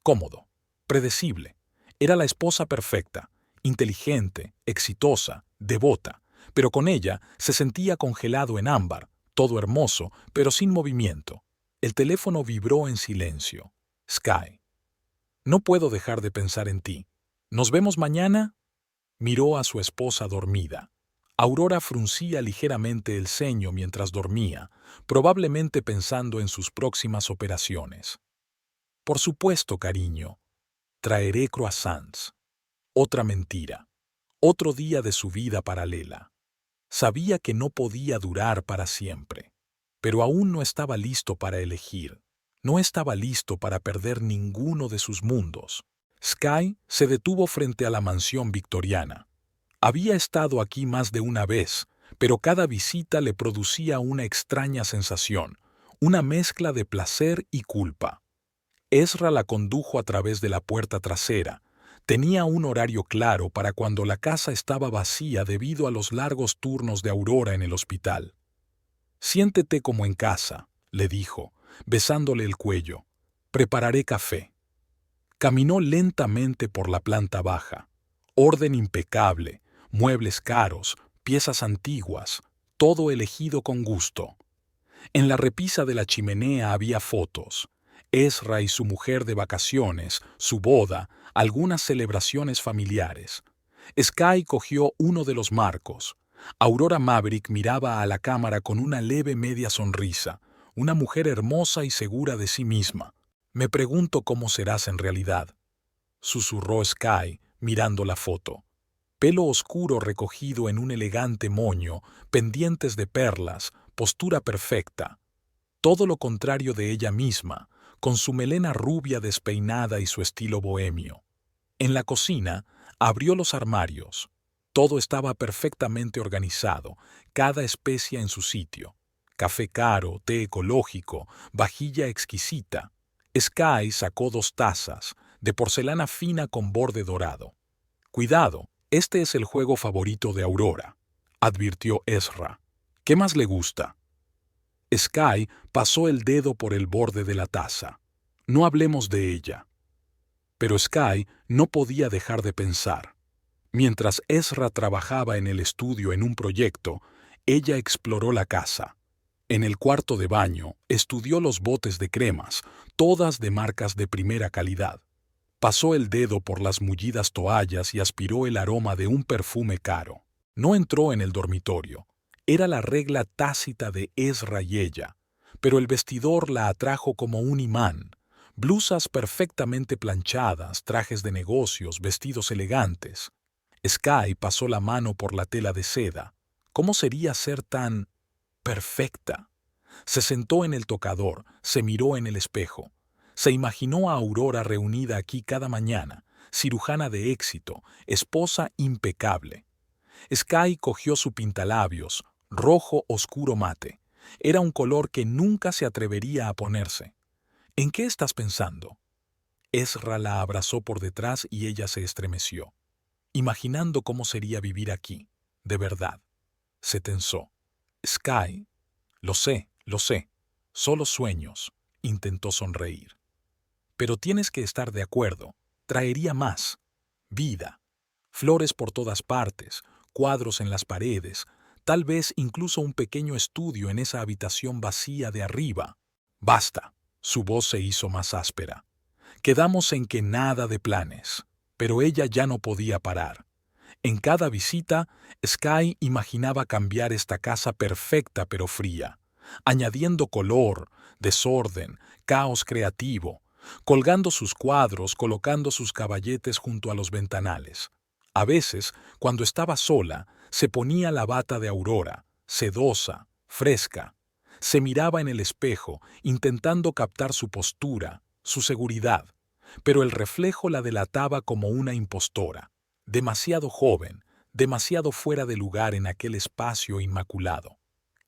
cómodo, predecible. Era la esposa perfecta, inteligente, exitosa, devota, pero con ella se sentía congelado en ámbar, todo hermoso, pero sin movimiento. El teléfono vibró en silencio. Sky. No puedo dejar de pensar en ti. ¿Nos vemos mañana? Miró a su esposa dormida. Aurora fruncía ligeramente el ceño mientras dormía, probablemente pensando en sus próximas operaciones. Por supuesto, cariño. Traeré croissants. Otra mentira. Otro día de su vida paralela. Sabía que no podía durar para siempre, pero aún no estaba listo para elegir. No estaba listo para perder ninguno de sus mundos. Sky se detuvo frente a la mansión victoriana. Había estado aquí más de una vez, pero cada visita le producía una extraña sensación, una mezcla de placer y culpa. Ezra la condujo a través de la puerta trasera. Tenía un horario claro para cuando la casa estaba vacía debido a los largos turnos de Aurora en el hospital. «Siéntete como en casa», le dijo, besándole el cuello. «Prepararé café». Caminó lentamente por la planta baja. Orden impecable, muebles caros, piezas antiguas, todo elegido con gusto. En la repisa de la chimenea había fotos. Ezra y su mujer de vacaciones, su boda, algunas celebraciones familiares. Sky cogió uno de los marcos. Aurora Maverick miraba a la cámara con una leve media sonrisa, una mujer hermosa y segura de sí misma. «Me pregunto cómo serás en realidad», susurró Sky, mirando la foto. Pelo oscuro recogido en un elegante moño, pendientes de perlas, postura perfecta. Todo lo contrario de ella misma, con su melena rubia despeinada y su estilo bohemio. En la cocina, abrió los armarios. Todo estaba perfectamente organizado, cada especia en su sitio. Café caro, té ecológico, vajilla exquisita. Sky sacó 2 tazas, de porcelana fina con borde dorado. «Cuidado, este es el juego favorito de Aurora», advirtió Ezra. «¿Qué más le gusta?» Sky pasó el dedo por el borde de la taza. «No hablemos de ella». Pero Sky no podía dejar de pensar. Mientras Ezra trabajaba en el estudio en un proyecto, ella exploró la casa. En el cuarto de baño, estudió los botes de cremas, todas de marcas de primera calidad. Pasó el dedo por las mullidas toallas y aspiró el aroma de un perfume caro. No entró en el dormitorio. Era la regla tácita de Ezra y ella, pero el vestidor la atrajo como un imán. Blusas perfectamente planchadas, trajes de negocios, vestidos elegantes. Sky pasó la mano por la tela de seda. ¿Cómo sería ser tan perfecta? Se sentó en el tocador, se miró en el espejo. Se imaginó a Aurora reunida aquí cada mañana, cirujana de éxito, esposa impecable. Sky cogió su pintalabios, rojo oscuro mate. Era un color que nunca se atrevería a ponerse. «¿En qué estás pensando?» Ezra la abrazó por detrás y ella se estremeció, imaginando cómo sería vivir aquí, de verdad. Se tensó. «Sky, lo sé, solo sueños», intentó sonreír. «Pero tienes que estar de acuerdo, traería más. Vida. Flores por todas partes, cuadros en las paredes, tal vez incluso un pequeño estudio en esa habitación vacía de arriba». «Basta», su voz se hizo más áspera. «Quedamos en que nada de planes». Pero ella ya no podía parar. En cada visita, Sky imaginaba cambiar esta casa perfecta pero fría, añadiendo color, desorden, caos creativo, colgando sus cuadros, colocando sus caballetes junto a los ventanales. A veces, cuando estaba sola, se ponía la bata de Aurora, sedosa, fresca. Se miraba en el espejo, intentando captar su postura, su seguridad, pero el reflejo la delataba como una impostora, demasiado joven, demasiado fuera de lugar en aquel espacio inmaculado.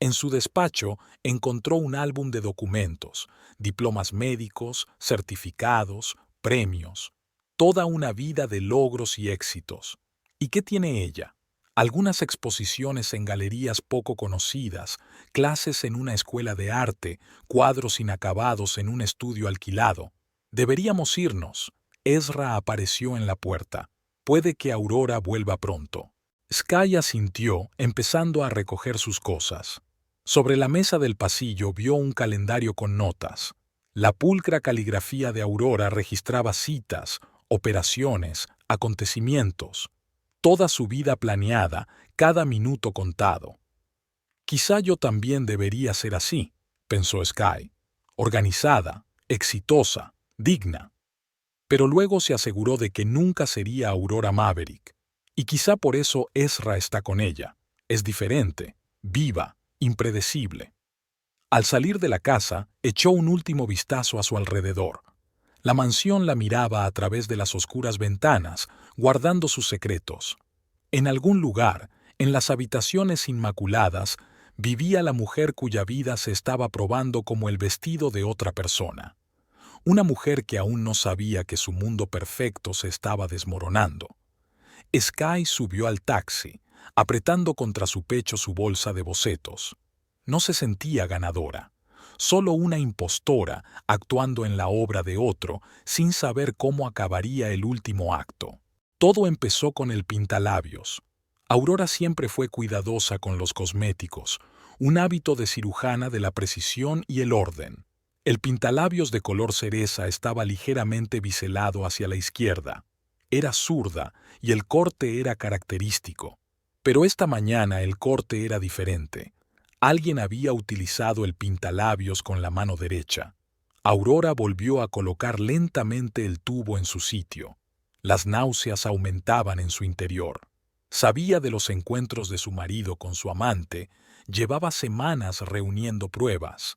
En su despacho encontró un álbum de documentos, diplomas médicos, certificados, premios, toda una vida de logros y éxitos. ¿Y qué tiene ella? Algunas exposiciones en galerías poco conocidas, clases en una escuela de arte, cuadros inacabados en un estudio alquilado. Deberíamos irnos. Ezra apareció en la puerta. Puede que Aurora vuelva pronto. Sky asintió, empezando a recoger sus cosas. Sobre la mesa del pasillo vio un calendario con notas. La pulcra caligrafía de Aurora registraba citas, operaciones, acontecimientos. Toda su vida planeada, cada minuto contado. Quizá yo también debería ser así, pensó Sky. Organizada, exitosa, digna. Pero luego se aseguró de que nunca sería Aurora Maverick. Y quizá por eso Ezra está con ella. Es diferente, viva, impredecible. Al salir de la casa, echó un último vistazo a su alrededor. La mansión la miraba a través de las oscuras ventanas, guardando sus secretos. En algún lugar, en las habitaciones inmaculadas, vivía la mujer cuya vida se estaba probando como el vestido de otra persona. Una mujer que aún no sabía que su mundo perfecto se estaba desmoronando. Sky subió al taxi, apretando contra su pecho su bolsa de bocetos. No se sentía ganadora, solo una impostora actuando en la obra de otro sin saber cómo acabaría el último acto. Todo empezó con el pintalabios. Aurora siempre fue cuidadosa con los cosméticos, un hábito de cirujana de la precisión y el orden. El pintalabios de color cereza estaba ligeramente biselado hacia la izquierda. Era zurda y el corte era característico. Pero esta mañana el corte era diferente. Alguien había utilizado el pintalabios con la mano derecha. Aurora volvió a colocar lentamente el tubo en su sitio. Las náuseas aumentaban en su interior. Sabía de los encuentros de su marido con su amante, llevaba semanas reuniendo pruebas.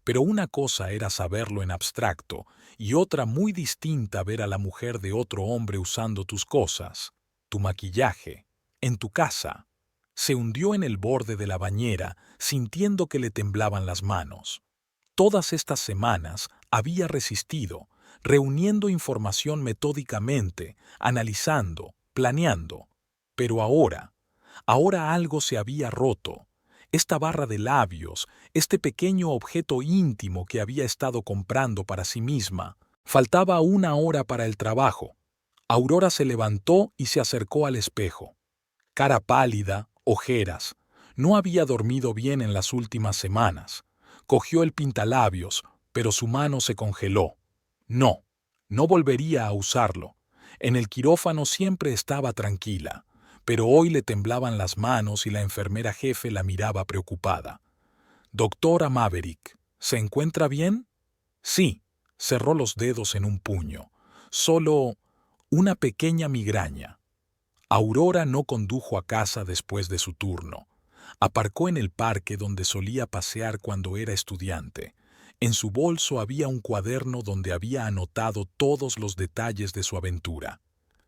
Pero una cosa era saberlo en abstracto y otra muy distinta ver a la mujer de otro hombre usando tus cosas, tu maquillaje, en tu casa. Se hundió en el borde de la bañera, sintiendo que le temblaban las manos. Todas estas semanas había resistido, reuniendo información metódicamente, analizando, planeando. Pero ahora algo se había roto. Esta barra de labios, este pequeño objeto íntimo que había estado comprando para sí misma. Faltaba 1 hora para el trabajo. Aurora se levantó y se acercó al espejo. Cara pálida, ojeras. No había dormido bien en las últimas semanas. Cogió el pintalabios, pero su mano se congeló. No volvería a usarlo. En el quirófano siempre estaba tranquila, pero hoy le temblaban las manos y la enfermera jefe la miraba preocupada. «Doctora Maverick, ¿se encuentra bien?» «Sí», cerró los dedos en un puño. «Solo una pequeña migraña». Aurora no condujo a casa después de su turno. Aparcó en el parque donde solía pasear cuando era estudiante. En su bolso había un cuaderno donde había anotado todos los detalles de su aventura.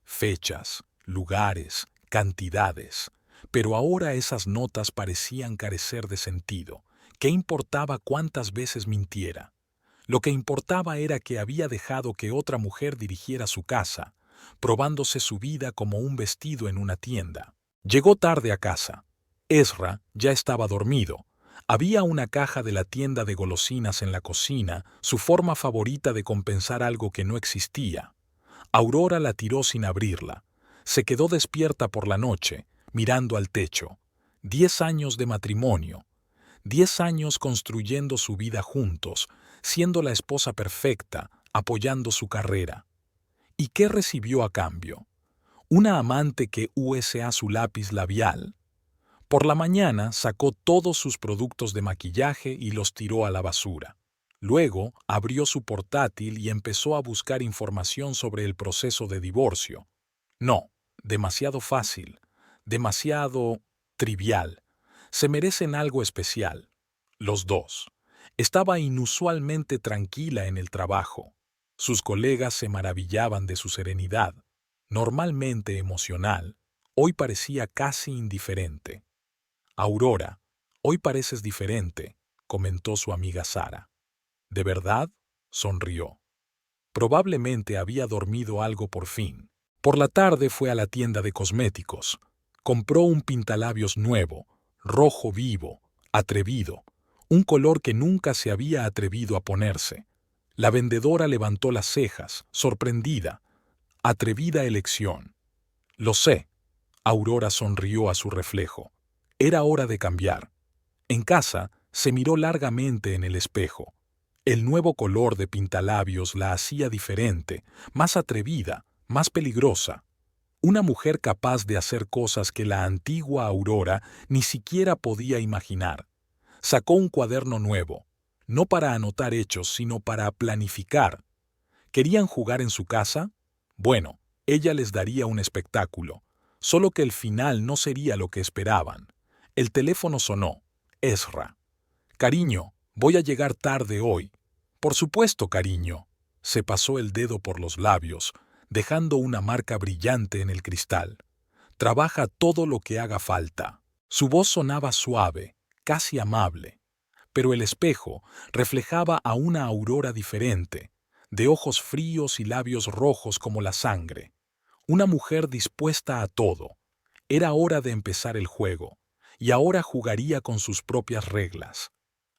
Fechas, lugares, cantidades. Pero ahora esas notas parecían carecer de sentido. ¿Qué importaba cuántas veces mintiera? Lo que importaba era que había dejado que otra mujer dirigiera su casa, probándose su vida como un vestido en una tienda. Llegó tarde a casa. Ezra ya estaba dormido. Había una caja de la tienda de golosinas en la cocina, su forma favorita de compensar algo que no existía. Aurora la tiró sin abrirla. Se quedó despierta por la noche, mirando al techo. 10 años de matrimonio. 10 años construyendo su vida juntos, siendo la esposa perfecta, apoyando su carrera. ¿Y qué recibió a cambio? Una amante que usa su lápiz labial. Por la mañana sacó todos sus productos de maquillaje y los tiró a la basura. Luego abrió su portátil y empezó a buscar información sobre el proceso de divorcio. No, demasiado fácil, demasiado trivial. Se merecen algo especial. Los dos. Estaba inusualmente tranquila en el trabajo. Sus colegas se maravillaban de su serenidad. Normalmente emocional, hoy parecía casi indiferente. Aurora, hoy pareces diferente, comentó su amiga Sara. ¿De verdad? Sonrió. Probablemente había dormido algo por fin. Por la tarde fue a la tienda de cosméticos. Compró un pintalabios nuevo, rojo vivo, atrevido, un color que nunca se había atrevido a ponerse. La vendedora levantó las cejas, sorprendida. Atrevida elección. Lo sé. Aurora sonrió a su reflejo. Era hora de cambiar. En casa, se miró largamente en el espejo. El nuevo color de pintalabios la hacía diferente, más atrevida, más peligrosa. Una mujer capaz de hacer cosas que la antigua Aurora ni siquiera podía imaginar. Sacó un cuaderno nuevo, no para anotar hechos, sino para planificar. ¿Querían jugar en su casa? Bueno, ella les daría un espectáculo, solo que el final no sería lo que esperaban. El teléfono sonó. Ezra. Cariño, voy a llegar tarde hoy. Por supuesto, cariño. Se pasó el dedo por los labios, dejando una marca brillante en el cristal. Trabaja todo lo que haga falta. Su voz sonaba suave, casi amable. Pero el espejo reflejaba a una Aurora diferente, de ojos fríos y labios rojos como la sangre. Una mujer dispuesta a todo. Era hora de empezar el juego, y ahora jugaría con sus propias reglas.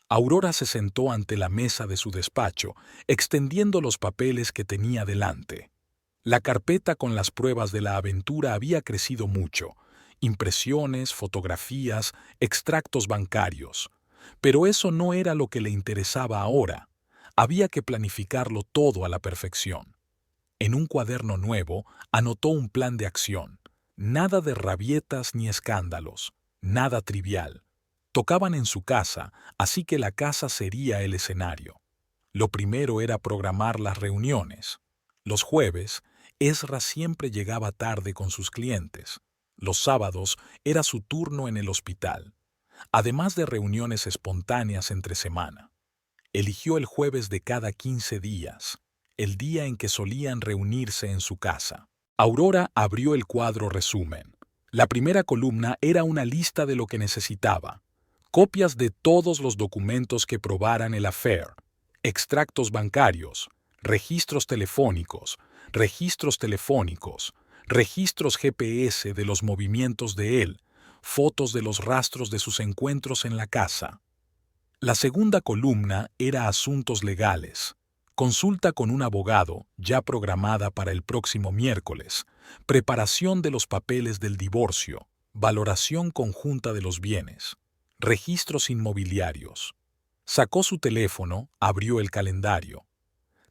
Aurora se sentó ante la mesa de su despacho, extendiendo los papeles que tenía delante. La carpeta con las pruebas de la aventura había crecido mucho. Impresiones, fotografías, extractos bancarios. Pero eso no era lo que le interesaba ahora. Había que planificarlo todo a la perfección. En un cuaderno nuevo anotó un plan de acción. Nada de rabietas ni escándalos. Nada trivial. Tocaban en su casa, así que la casa sería el escenario. Lo primero era programar las reuniones. Los jueves, Ezra siempre llegaba tarde con sus clientes. Los sábados era su turno en el hospital. Además de reuniones espontáneas entre semana. Eligió el jueves de cada 15 días, el día en que solían reunirse en su casa. Aurora abrió el cuadro resumen. La primera columna era una lista de lo que necesitaba. Copias de todos los documentos que probaran el affair, extractos bancarios, registros telefónicos, registros GPS de los movimientos de él, fotos de los rastros de sus encuentros en la casa. La segunda columna era asuntos legales, consulta con un abogado ya programada para el próximo miércoles, preparación de los papeles del divorcio, valoración conjunta de los bienes, registros inmobiliarios. Sacó su teléfono, abrió el calendario.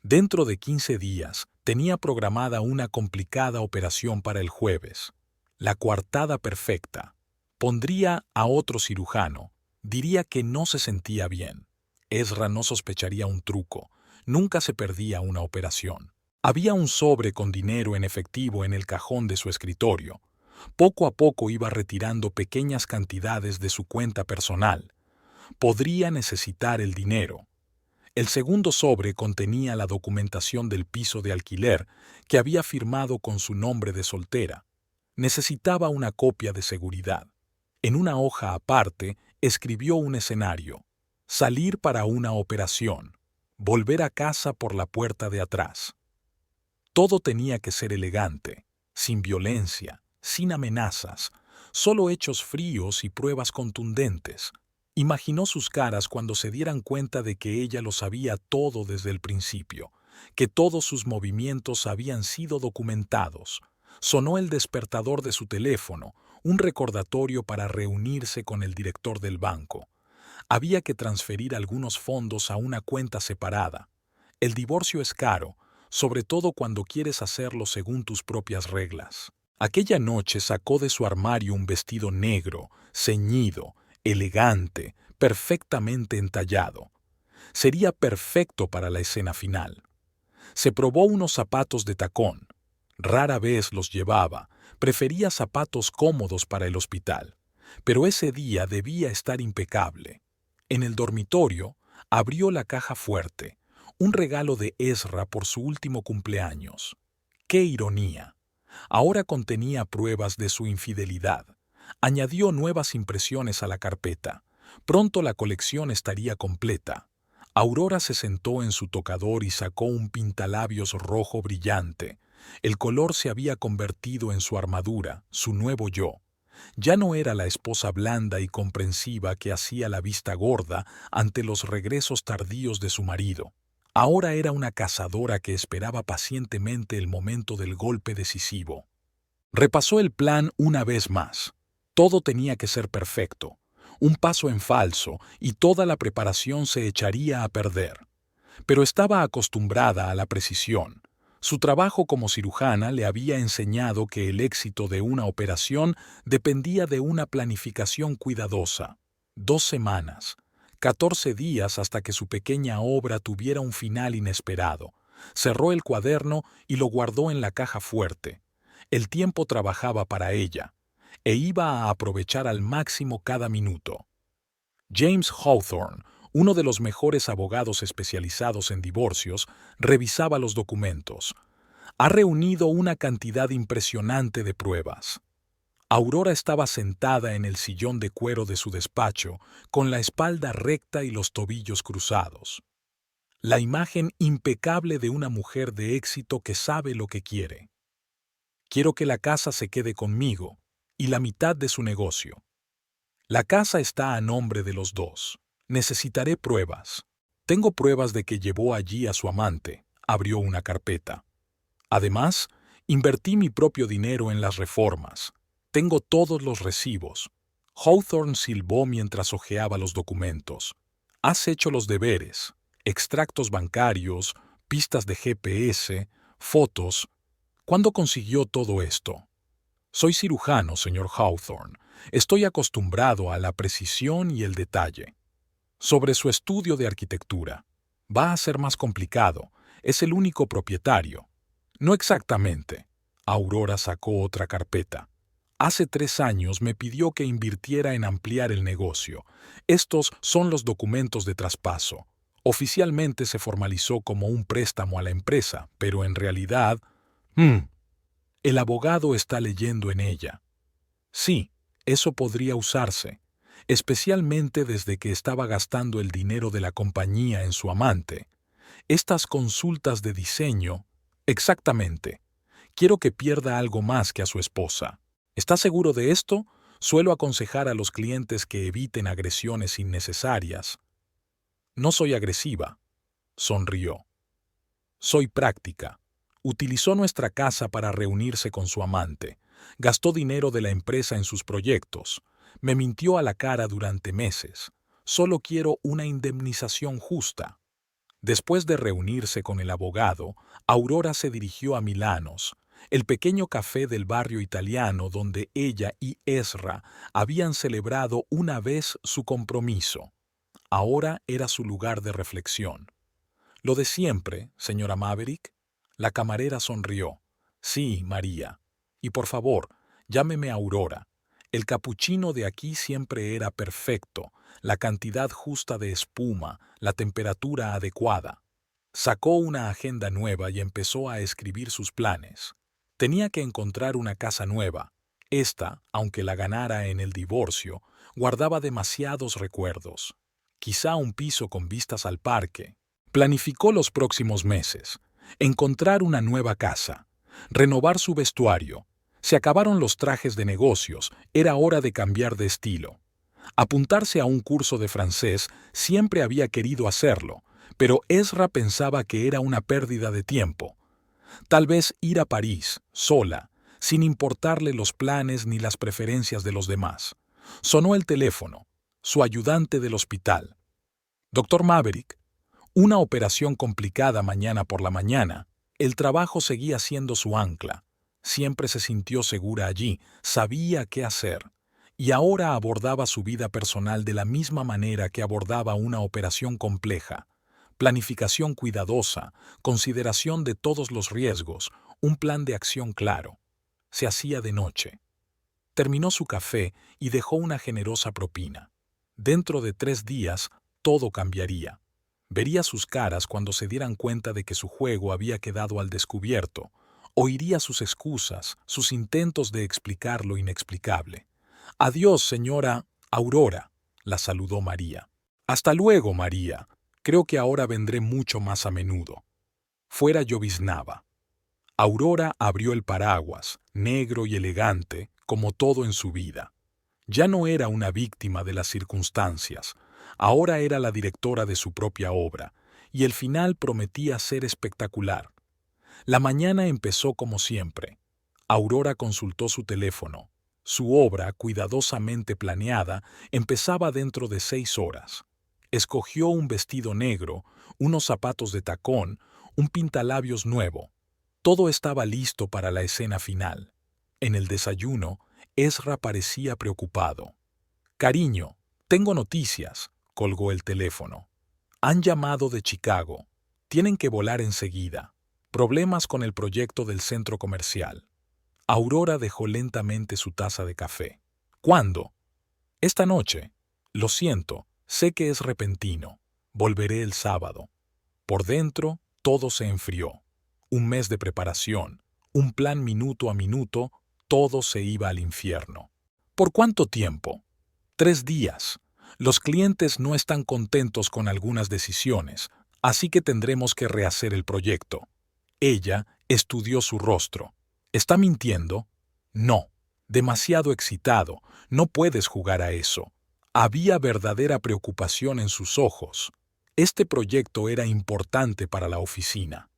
Dentro de 15 días tenía programada una complicada operación para el jueves. La coartada perfecta. Pondría a otro cirujano. Diría que no se sentía bien. Ezra no sospecharía un truco. Nunca se perdía una operación. Había un sobre con dinero en efectivo en el cajón de su escritorio. Poco a poco iba retirando pequeñas cantidades de su cuenta personal. Podría necesitar el dinero. El segundo sobre contenía la documentación del piso de alquiler que había firmado con su nombre de soltera. Necesitaba una copia de seguridad. En una hoja aparte escribió un escenario. Salir para una operación. Volver a casa por la puerta de atrás. Todo tenía que ser elegante, sin violencia, sin amenazas, solo hechos fríos y pruebas contundentes. Imaginó sus caras cuando se dieran cuenta de que ella lo sabía todo desde el principio, que todos sus movimientos habían sido documentados. Sonó el despertador de su teléfono, un recordatorio para reunirse con el director del banco. Había que transferir algunos fondos a una cuenta separada. El divorcio es caro, sobre todo cuando quieres hacerlo según tus propias reglas. Aquella noche sacó de su armario un vestido negro, ceñido, elegante, perfectamente entallado. Sería perfecto para la escena final. Se probó unos zapatos de tacón. Rara vez los llevaba, prefería zapatos cómodos para el hospital. Pero ese día debía estar impecable. En el dormitorio, abrió la caja fuerte, un regalo de Ezra por su último cumpleaños. ¡Qué ironía! Ahora contenía pruebas de su infidelidad. Añadió nuevas impresiones a la carpeta. Pronto la colección estaría completa. Aurora se sentó en su tocador y sacó un pintalabios rojo brillante. El color se había convertido en su armadura, su nuevo yo. Ya no era la esposa blanda y comprensiva que hacía la vista gorda ante los regresos tardíos de su marido. Ahora era una cazadora que esperaba pacientemente el momento del golpe decisivo. Repasó el plan una vez más. Todo tenía que ser perfecto. Un paso en falso y toda la preparación se echaría a perder. Pero estaba acostumbrada a la precisión. Su trabajo como cirujana le había enseñado que el éxito de una operación dependía de una planificación cuidadosa. 2 semanas, 14 días hasta que su pequeña obra tuviera un final inesperado. Cerró el cuaderno y lo guardó en la caja fuerte. El tiempo trabajaba para ella, e iba a aprovechar al máximo cada minuto. James Hawthorne, uno de los mejores abogados especializados en divorcios, revisaba los documentos. Ha reunido una cantidad impresionante de pruebas. Aurora estaba sentada en el sillón de cuero de su despacho, con la espalda recta y los tobillos cruzados. La imagen impecable de una mujer de éxito que sabe lo que quiere. Quiero que la casa se quede conmigo, y la mitad de su negocio. La casa está a nombre de los dos. Necesitaré pruebas. Tengo pruebas de que llevó allí a su amante. Abrió una carpeta. Además, invertí mi propio dinero en las reformas. Tengo todos los recibos. Hawthorne silbó mientras hojeaba los documentos. Has hecho los deberes. Extractos bancarios, pistas de GPS, fotos. ¿Cuándo consiguió todo esto? Soy cirujano, señor Hawthorne. Estoy acostumbrado a la precisión y el detalle. Sobre su estudio de arquitectura. Va a ser más complicado. Es el único propietario. No exactamente. Aurora sacó otra carpeta. Hace 3 años me pidió que invirtiera en ampliar el negocio. Estos son los documentos de traspaso. Oficialmente se formalizó como un préstamo a la empresa, pero en realidad... El abogado está leyendo en ella. Sí, eso podría usarse, especialmente desde que estaba gastando el dinero de la compañía en su amante. Estas consultas de diseño... Exactamente. Quiero que pierda algo más que a su esposa. ¿Está seguro de esto? Suelo aconsejar a los clientes que eviten agresiones innecesarias. No soy agresiva, sonrió. Soy práctica. Utilizó nuestra casa para reunirse con su amante. Gastó dinero de la empresa en sus proyectos. Me mintió a la cara durante meses. Solo quiero una indemnización justa. Después de reunirse con el abogado, Aurora se dirigió a Milanos, el pequeño café del barrio italiano donde ella y Ezra habían celebrado una vez su compromiso. Ahora era su lugar de reflexión. «Lo de siempre, señora Maverick». La camarera sonrió. «Sí, María. Y por favor, llámeme Aurora. El capuchino de aquí siempre era perfecto, la cantidad justa de espuma, la temperatura adecuada». Sacó una agenda nueva y empezó a escribir sus planes. Tenía que encontrar una casa nueva. Esta, aunque la ganara en el divorcio, guardaba demasiados recuerdos. Quizá un piso con vistas al parque. Planificó los próximos meses. Encontrar una nueva casa. Renovar su vestuario. Se acabaron los trajes de negocios. Era hora de cambiar de estilo. Apuntarse a un curso de francés siempre había querido hacerlo, pero Ezra pensaba que era una pérdida de tiempo. Tal vez ir a París, sola, sin importarle los planes ni las preferencias de los demás. Sonó el teléfono. Su ayudante del hospital. «Doctor Maverick, una operación complicada mañana por la mañana». El trabajo seguía siendo su ancla. Siempre se sintió segura allí, sabía qué hacer. Y ahora abordaba su vida personal de la misma manera que abordaba una operación compleja. Planificación cuidadosa, consideración de todos los riesgos, un plan de acción claro. Se hacía de noche. Terminó su café y dejó una generosa propina. Dentro de 3 días, todo cambiaría. Vería sus caras cuando se dieran cuenta de que su juego había quedado al descubierto. Oiría sus excusas, sus intentos de explicar lo inexplicable. «Adiós, señora Aurora», la saludó María. «Hasta luego, María. Creo que ahora vendré mucho más a menudo». Fuera lloviznaba. Aurora abrió el paraguas, negro y elegante, como todo en su vida. Ya no era una víctima de las circunstancias, ahora era la directora de su propia obra, y el final prometía ser espectacular. La mañana empezó como siempre. Aurora consultó su teléfono. Su obra, cuidadosamente planeada, empezaba dentro de 6 horas. Escogió un vestido negro, unos zapatos de tacón, un pintalabios nuevo. Todo estaba listo para la escena final. En el desayuno, Ezra parecía preocupado. «Cariño, tengo noticias», colgó el teléfono. «Han llamado de Chicago. Tienen que volar enseguida. Problemas con el proyecto del centro comercial». Aurora dejó lentamente su taza de café. «¿Cuándo?» «Esta noche. Lo siento, sé que es repentino. Volveré el sábado». Por dentro, todo se enfrió. Un mes de preparación, un plan minuto a minuto, todo se iba al infierno. ¿Por cuánto tiempo? 3 días. Los clientes no están contentos con algunas decisiones, así que tendremos que rehacer el proyecto. Ella estudió su rostro. ¿Está mintiendo? No. Demasiado excitado. No puedes jugar a eso. Había verdadera preocupación en sus ojos. Este proyecto era importante para la oficina.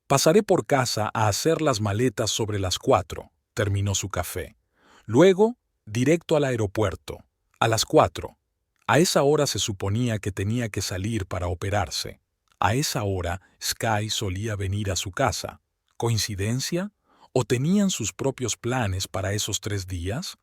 «Pasaré por casa a hacer las maletas sobre las 4», terminó su café. Luego, directo al aeropuerto, a las 4. A esa hora se suponía que tenía que salir para operarse. A esa hora, Sky solía venir a su casa. ¿Coincidencia? ¿O tenían sus propios planes para esos 3 días?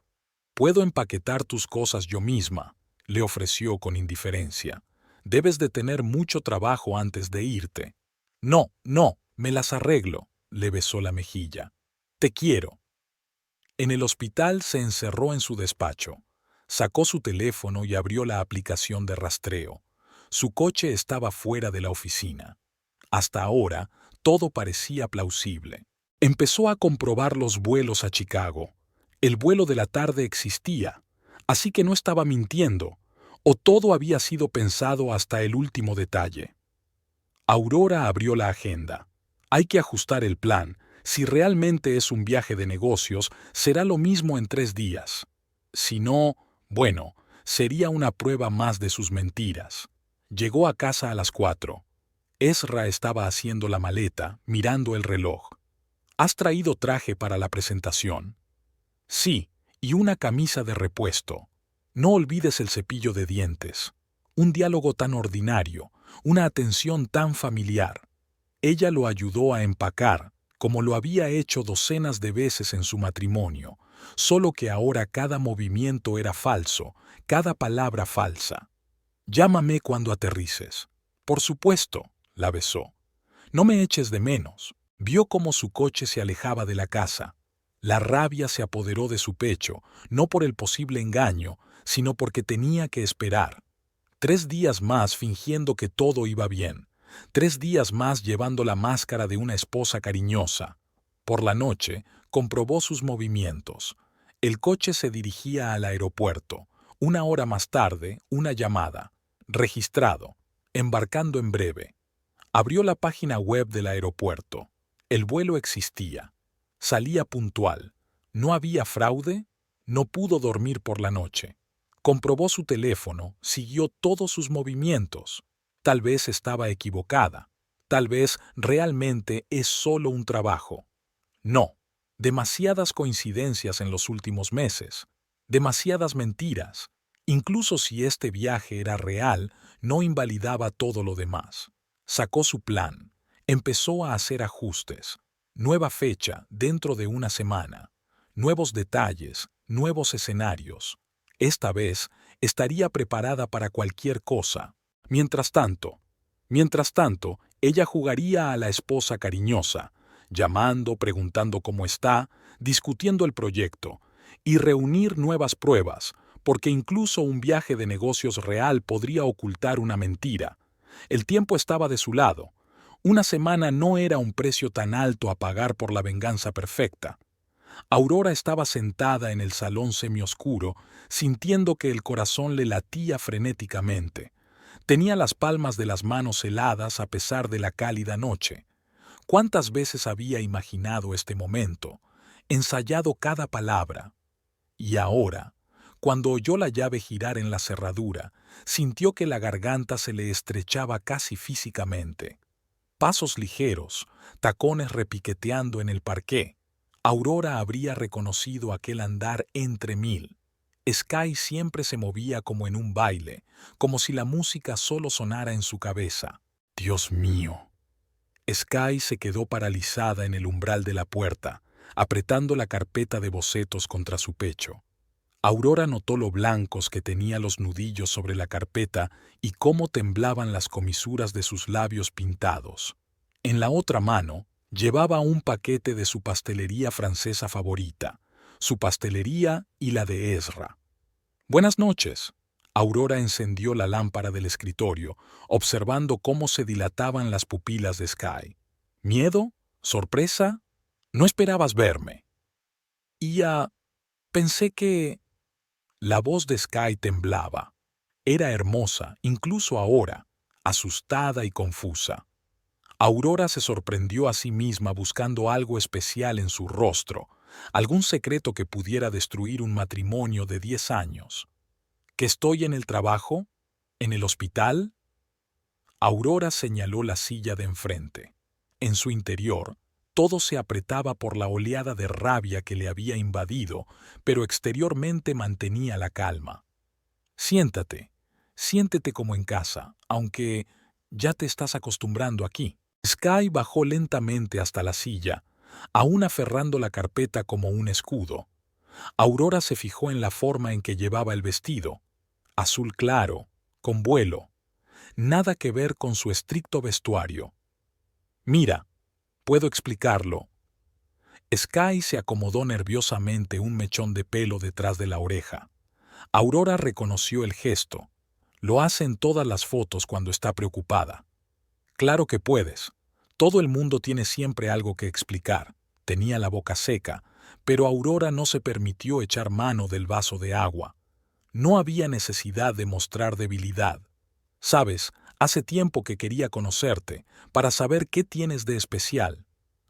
«Puedo empaquetar tus cosas yo misma», le ofreció con indiferencia. «Debes de tener mucho trabajo antes de irte». «No, no, me las arreglo», le besó la mejilla. «Te quiero». En el hospital se encerró en su despacho. Sacó su teléfono y abrió la aplicación de rastreo. Su coche estaba fuera de la oficina. Hasta ahora, todo parecía plausible. Empezó a comprobar los vuelos a Chicago. El vuelo de la tarde existía, así que no estaba mintiendo, o todo había sido pensado hasta el último detalle. Aurora abrió la agenda. Hay que ajustar el plan. Si realmente es un viaje de negocios, será lo mismo en 3 días. Si no, bueno, sería una prueba más de sus mentiras. Llegó a casa a las 4. Ezra estaba haciendo la maleta, mirando el reloj. «¿Has traído traje para la presentación?» «Sí, y una camisa de repuesto. No olvides el cepillo de dientes». Un diálogo tan ordinario, una atención tan familiar. Ella lo ayudó a empacar, como lo había hecho docenas de veces en su matrimonio, solo que ahora cada movimiento era falso, cada palabra falsa. «Llámame cuando aterrices». «Por supuesto», la besó. «No me eches de menos». Vio cómo su coche se alejaba de la casa. La rabia se apoderó de su pecho, no por el posible engaño, sino porque tenía que esperar. 3 días más fingiendo que todo iba bien. 3 días más llevando la máscara de una esposa cariñosa. Por la noche, comprobó sus movimientos. El coche se dirigía al aeropuerto. 1 hora más tarde, una llamada. Registrado. Embarcando en breve. Abrió la página web del aeropuerto. El vuelo existía. Salía puntual. ¿No había fraude? No pudo dormir por la noche. Comprobó su teléfono, siguió todos sus movimientos. Tal vez estaba equivocada. Tal vez realmente es solo un trabajo. No. Demasiadas coincidencias en los últimos meses. Demasiadas mentiras. Incluso si este viaje era real, no invalidaba todo lo demás. Sacó su plan. Empezó a hacer ajustes. Nueva fecha dentro de 1 semana. Nuevos detalles, nuevos escenarios. Esta vez estaría preparada para cualquier cosa. Mientras tanto, ella jugaría a la esposa cariñosa, llamando, preguntando cómo está, discutiendo el proyecto, y reunir nuevas pruebas, porque incluso un viaje de negocios real podría ocultar una mentira. El tiempo estaba de su lado. Una semana no era un precio tan alto a pagar por la venganza perfecta. Aurora estaba sentada en el salón semioscuro, sintiendo que el corazón le latía frenéticamente. Tenía las palmas de las manos heladas a pesar de la cálida noche. ¿Cuántas veces había imaginado este momento, ensayado cada palabra? Y ahora, cuando oyó la llave girar en la cerradura, sintió que la garganta se le estrechaba casi físicamente. Pasos ligeros, tacones repiqueteando en el parqué. Aurora habría reconocido aquel andar entre mil. Sky siempre se movía como en un baile, como si la música solo sonara en su cabeza. Dios mío. Sky se quedó paralizada en el umbral de la puerta, apretando la carpeta de bocetos contra su pecho. Aurora notó lo blancos que tenía los nudillos sobre la carpeta y cómo temblaban las comisuras de sus labios pintados. En la otra mano, llevaba un paquete de su pastelería francesa favorita, su pastelería y la de Ezra. Buenas noches. Aurora encendió la lámpara del escritorio, observando cómo se dilataban las pupilas de Sky. ¿Miedo? ¿Sorpresa? No esperabas verme. Pensé que... La voz de Sky temblaba. Era hermosa, incluso ahora, asustada y confusa. Aurora se sorprendió a sí misma buscando algo especial en su rostro, algún secreto que pudiera destruir un matrimonio de 10 años. ¿Que estoy en el trabajo? ¿En el hospital? Aurora señaló la silla de enfrente. En su interior, todo se apretaba por la oleada de rabia que le había invadido, pero exteriormente mantenía la calma. Siéntate, siéntete como en casa, aunque ya te estás acostumbrando aquí. Sky bajó lentamente hasta la silla, aún aferrando la carpeta como un escudo. Aurora se fijó en la forma en que llevaba el vestido, azul claro, con vuelo, nada que ver con su estricto vestuario. Mira, puedo explicarlo. Sky se acomodó nerviosamente un mechón de pelo detrás de la oreja. Aurora reconoció el gesto. Lo hace en todas las fotos cuando está preocupada. Claro que puedes. Todo el mundo tiene siempre algo que explicar. Tenía la boca seca, pero Aurora no se permitió echar mano del vaso de agua. No había necesidad de mostrar debilidad. Sabes, hace tiempo que quería conocerte, para saber qué tienes de especial.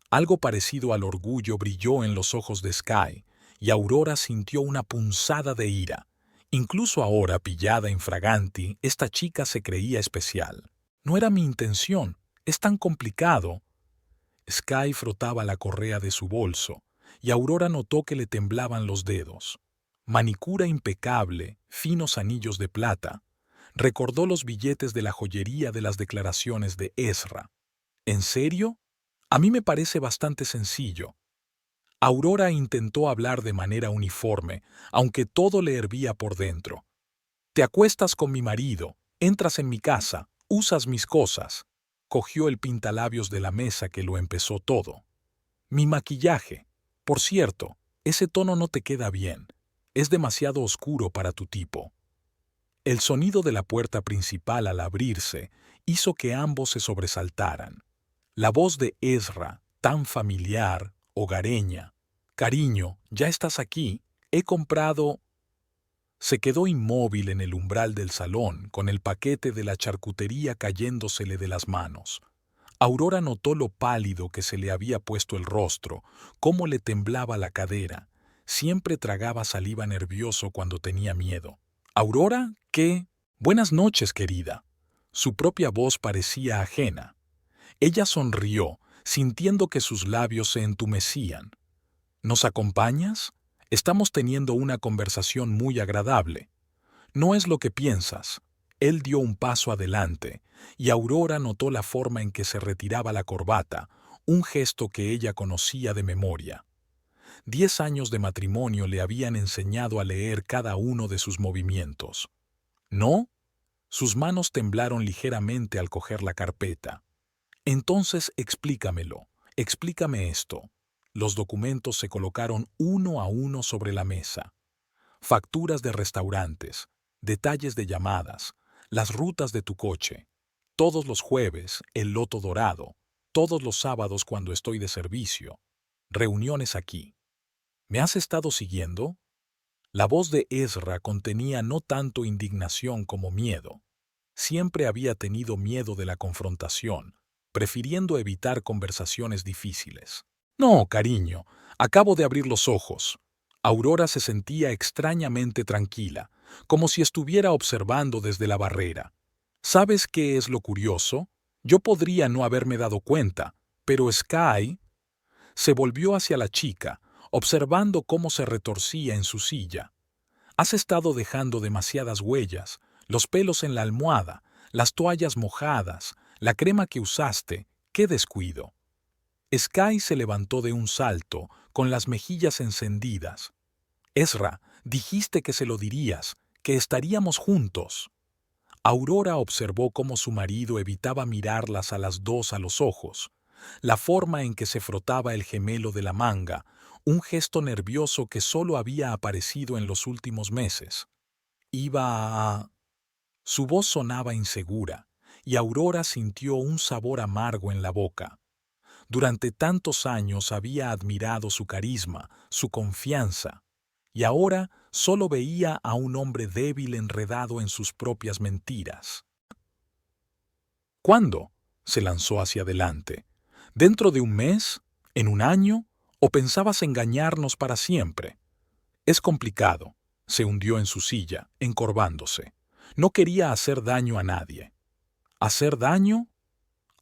Algo parecido al orgullo brilló en los ojos de Sky, y Aurora sintió una punzada de ira. Incluso ahora, pillada infraganti, esta chica se creía especial. No era mi intención, es tan complicado. Sky frotaba la correa de su bolso, y Aurora notó que le temblaban los dedos. Manicura impecable, finos anillos de plata. Recordó los billetes de la joyería de las declaraciones de Ezra. ¿En serio? A mí me parece bastante sencillo. Aurora intentó hablar de manera uniforme, aunque todo le hervía por dentro. Te acuestas con mi marido, entras en mi casa, usas mis cosas. Cogió el pintalabios de la mesa que lo empezó todo. Mi maquillaje. Por cierto, ese tono no te queda bien. Es demasiado oscuro para tu tipo. El sonido de la puerta principal al abrirse hizo que ambos se sobresaltaran. La voz de Ezra, tan familiar, hogareña. Cariño, ya estás aquí, he comprado... Se quedó inmóvil en el umbral del salón, con el paquete de la charcutería cayéndosele de las manos. Aurora notó lo pálido que se le había puesto el rostro, cómo le temblaba la cadera. Siempre tragaba saliva nervioso cuando tenía miedo. ¿Aurora? ¿Qué? Buenas noches, querida. Su propia voz parecía ajena. Ella sonrió, sintiendo que sus labios se entumecían. ¿Nos acompañas? Estamos teniendo una conversación muy agradable. No es lo que piensas. Él dio un paso adelante, y Aurora notó la forma en que se retiraba la corbata, un gesto que ella conocía de memoria. 10 años de matrimonio le habían enseñado a leer cada uno de sus movimientos. ¿No? Sus manos temblaron ligeramente al coger la carpeta. Entonces explícamelo, explícame esto. Los documentos se colocaron uno a uno sobre la mesa. facturas de restaurantes, detalles de llamadas, las rutas de tu coche. Todos los jueves, el loto dorado. Todos los sábados cuando estoy de servicio. Reuniones aquí. ¿Me has estado siguiendo? La voz de Ezra contenía no tanto indignación como miedo. Siempre había tenido miedo de la confrontación, prefiriendo evitar conversaciones difíciles. No, cariño, acabo de abrir los ojos. Aurora se sentía extrañamente tranquila, como si estuviera observando desde la barrera. ¿Sabes qué es lo curioso? Yo podría no haberme dado cuenta, pero Sky se volvió hacia la chica, observando cómo se retorcía en su silla. Has estado dejando demasiadas huellas, los pelos en la almohada, las toallas mojadas, la crema que usaste, qué descuido. Sky se levantó de un salto, con las mejillas encendidas. Ezra, dijiste que se lo dirías, que estaríamos juntos. Aurora observó cómo su marido evitaba mirarlas a las dos a los ojos, la forma en que se frotaba el gemelo de la manga, un gesto nervioso que solo había aparecido en los últimos meses. Iba a... Su voz sonaba insegura, y Aurora sintió un sabor amargo en la boca. Durante tantos años había admirado su carisma, su confianza, y ahora solo veía a un hombre débil enredado en sus propias mentiras. ¿Cuándo? Se lanzó hacia adelante. ¿Dentro de un mes? ¿En un año? ¿O pensabas engañarnos para siempre? Es complicado. Se hundió en su silla, encorvándose. No quería hacer daño a nadie. ¿Hacer daño?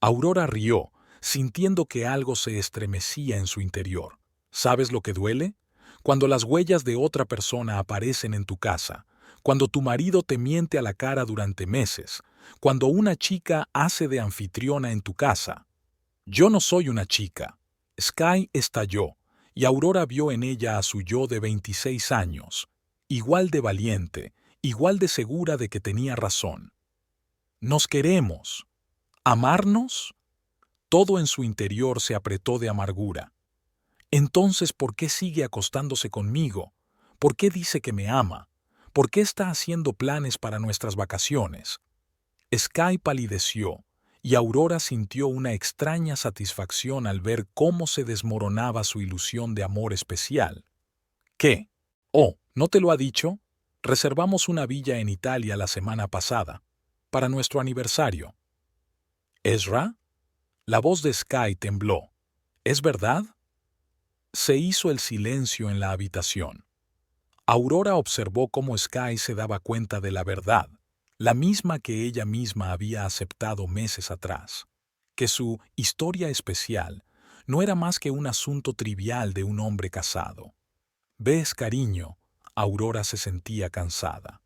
Aurora rió, sintiendo que algo se estremecía en su interior. ¿Sabes lo que duele? Cuando las huellas de otra persona aparecen en tu casa, cuando tu marido te miente a la cara durante meses, cuando una chica hace de anfitriona en tu casa. Yo no soy una chica. Sky estalló, y Aurora vio en ella a su yo de 26 años, igual de valiente, igual de segura de que tenía razón. Nos queremos. ¿Amarnos? Todo en su interior se apretó de amargura. Entonces, ¿por qué sigue acostándose conmigo? ¿Por qué dice que me ama? ¿Por qué está haciendo planes para nuestras vacaciones? Sky palideció, y Aurora sintió una extraña satisfacción al ver cómo se desmoronaba su ilusión de amor especial. ¿Qué? Oh, ¿no te lo ha dicho? Reservamos una villa en Italia la semana pasada, para nuestro aniversario. ¿Ezra? La voz de Sky tembló. ¿Es verdad? Se hizo el silencio en la habitación. Aurora observó cómo Sky se daba cuenta de la verdad, la misma que ella misma había aceptado meses atrás, que su historia especial no era más que un asunto trivial de un hombre casado. ¿Ves, cariño? Aurora se sentía cansada.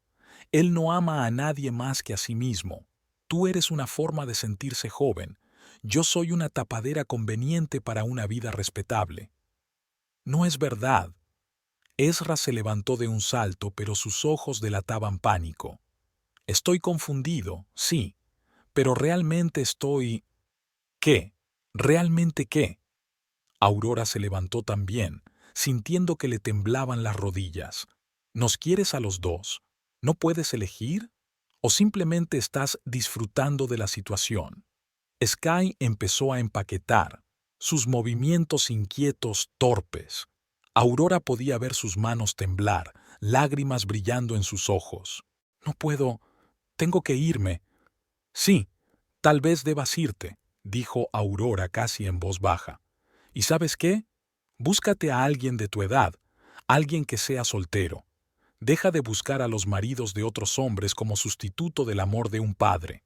Él no ama a nadie más que a sí mismo. Tú eres una forma de sentirse joven. Yo soy una tapadera conveniente para una vida respetable. No es verdad. Ezra se levantó de un salto, pero sus ojos delataban pánico. Estoy confundido, sí, pero realmente estoy... ¿Qué? ¿Realmente qué? Aurora se levantó también, sintiendo que le temblaban las rodillas. ¿Nos quieres a los dos? ¿No puedes elegir? ¿O simplemente estás disfrutando de la situación? Sky empezó a empaquetar, sus movimientos inquietos, torpes. Aurora podía ver sus manos temblar, lágrimas brillando en sus ojos. No puedo, tengo que irme. Sí, tal vez debas irte, dijo Aurora casi en voz baja. ¿Y sabes qué? Búscate a alguien de tu edad, alguien que sea soltero. Deja de buscar a los maridos de otros hombres como sustituto del amor de un padre.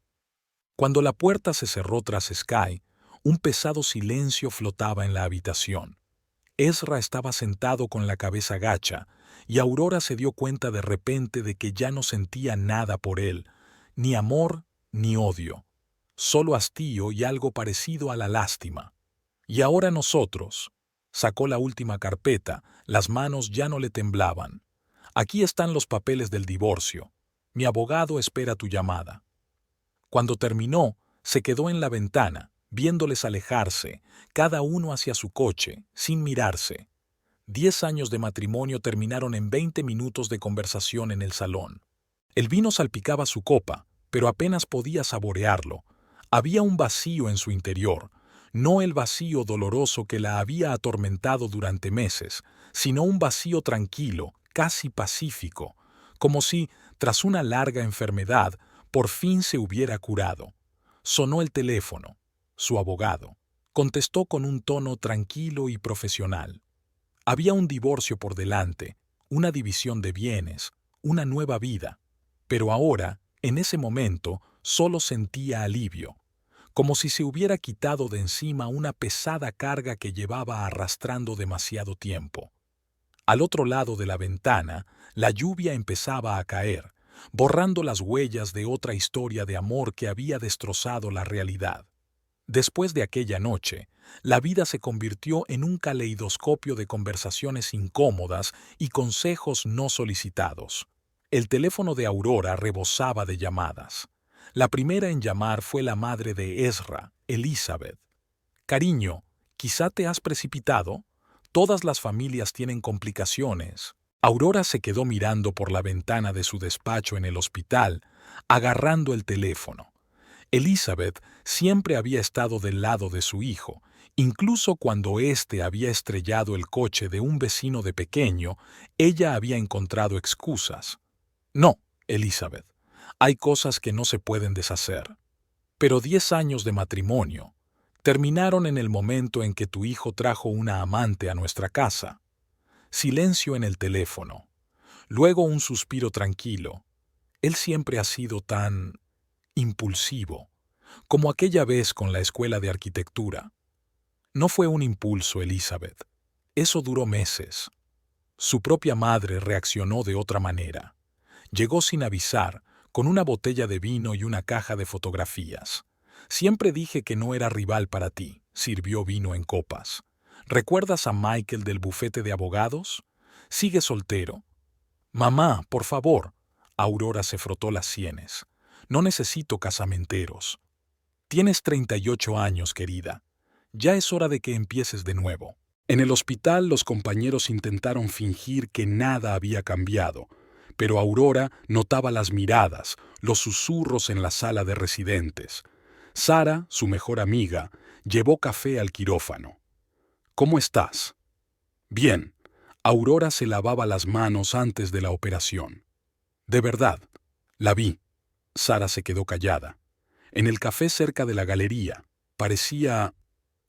Cuando la puerta se cerró tras Sky, un pesado silencio flotaba en la habitación. Ezra estaba sentado con la cabeza gacha, y Aurora se dio cuenta de repente de que ya no sentía nada por él, ni amor ni odio, solo hastío y algo parecido a la lástima. Y ahora nosotros. Sacó la última carpeta, las manos ya no le temblaban. Aquí están los papeles del divorcio. Mi abogado espera tu llamada. Cuando terminó, se quedó en la ventana, viéndoles alejarse, cada uno hacia su coche, sin mirarse. 10 años de matrimonio terminaron en 20 minutos de conversación en el salón. El vino salpicaba su copa, pero apenas podía saborearlo. Había un vacío en su interior, no el vacío doloroso que la había atormentado durante meses, sino un vacío tranquilo, casi pacífico, como si, tras una larga enfermedad, por fin se hubiera curado. Sonó el teléfono. Su abogado contestó con un tono tranquilo y profesional. Había un divorcio por delante, una división de bienes, una nueva vida. Pero ahora, en ese momento, solo sentía alivio, como si se hubiera quitado de encima una pesada carga que llevaba arrastrando demasiado tiempo. Al otro lado de la ventana, la lluvia empezaba a caer, borrando las huellas de otra historia de amor que había destrozado la realidad. Después de aquella noche, la vida se convirtió en un caleidoscopio de conversaciones incómodas y consejos no solicitados. El teléfono de Aurora rebosaba de llamadas. La primera en llamar fue la madre de Ezra, Elizabeth. «Cariño, ¿quizá te has precipitado? Todas las familias tienen complicaciones». Aurora se quedó mirando por la ventana de su despacho en el hospital, agarrando el teléfono. Elizabeth siempre había estado del lado de su hijo, incluso cuando éste había estrellado el coche de un vecino de pequeño, ella había encontrado excusas. «No, Elizabeth, hay cosas que no se pueden deshacer. Pero 10 años de matrimonio terminaron en el momento en que tu hijo trajo una amante a nuestra casa». Silencio en el teléfono. Luego un suspiro tranquilo. Él siempre ha sido tan impulsivo, como aquella vez con la escuela de arquitectura. No fue un impulso, Elizabeth. Eso duró meses. Su propia madre reaccionó de otra manera. Llegó sin avisar, con una botella de vino y una caja de fotografías. «Siempre dije que no era rival para ti», sirvió vino en copas. «¿Recuerdas a Michael del bufete de abogados? Sigue soltero». «Mamá, por favor». Aurora se frotó las sienes. «No necesito casamenteros». «Tienes 38 años, querida. Ya es hora de que empieces de nuevo». En el hospital los compañeros intentaron fingir que nada había cambiado, pero Aurora notaba las miradas, los susurros en la sala de residentes. Sara, su mejor amiga, llevó café al quirófano. «¿Cómo estás?» «Bien». Aurora se lavaba las manos antes de la operación. «De verdad, la vi». Sara se quedó callada. En el café cerca de la galería, parecía...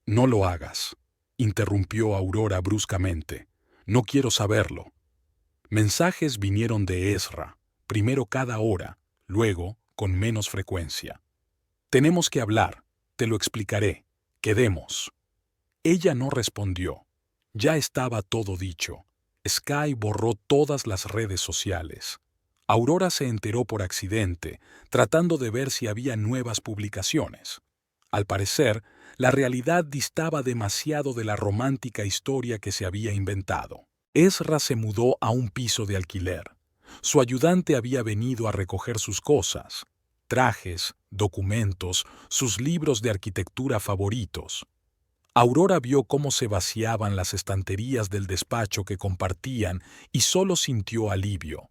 «No lo hagas», interrumpió Aurora bruscamente. «No quiero saberlo». Mensajes vinieron de Ezra, primero cada hora, luego con menos frecuencia. «Tenemos que hablar, te lo explicaré. Quedemos». Ella no respondió. Ya estaba todo dicho. Sky borró todas las redes sociales. Aurora se enteró por accidente, tratando de ver si había nuevas publicaciones. Al parecer, la realidad distaba demasiado de la romántica historia que se había inventado. Ezra se mudó a un piso de alquiler. Su ayudante había venido a recoger sus cosas, trajes, documentos, sus libros de arquitectura favoritos. Aurora vio cómo se vaciaban las estanterías del despacho que compartían y solo sintió alivio.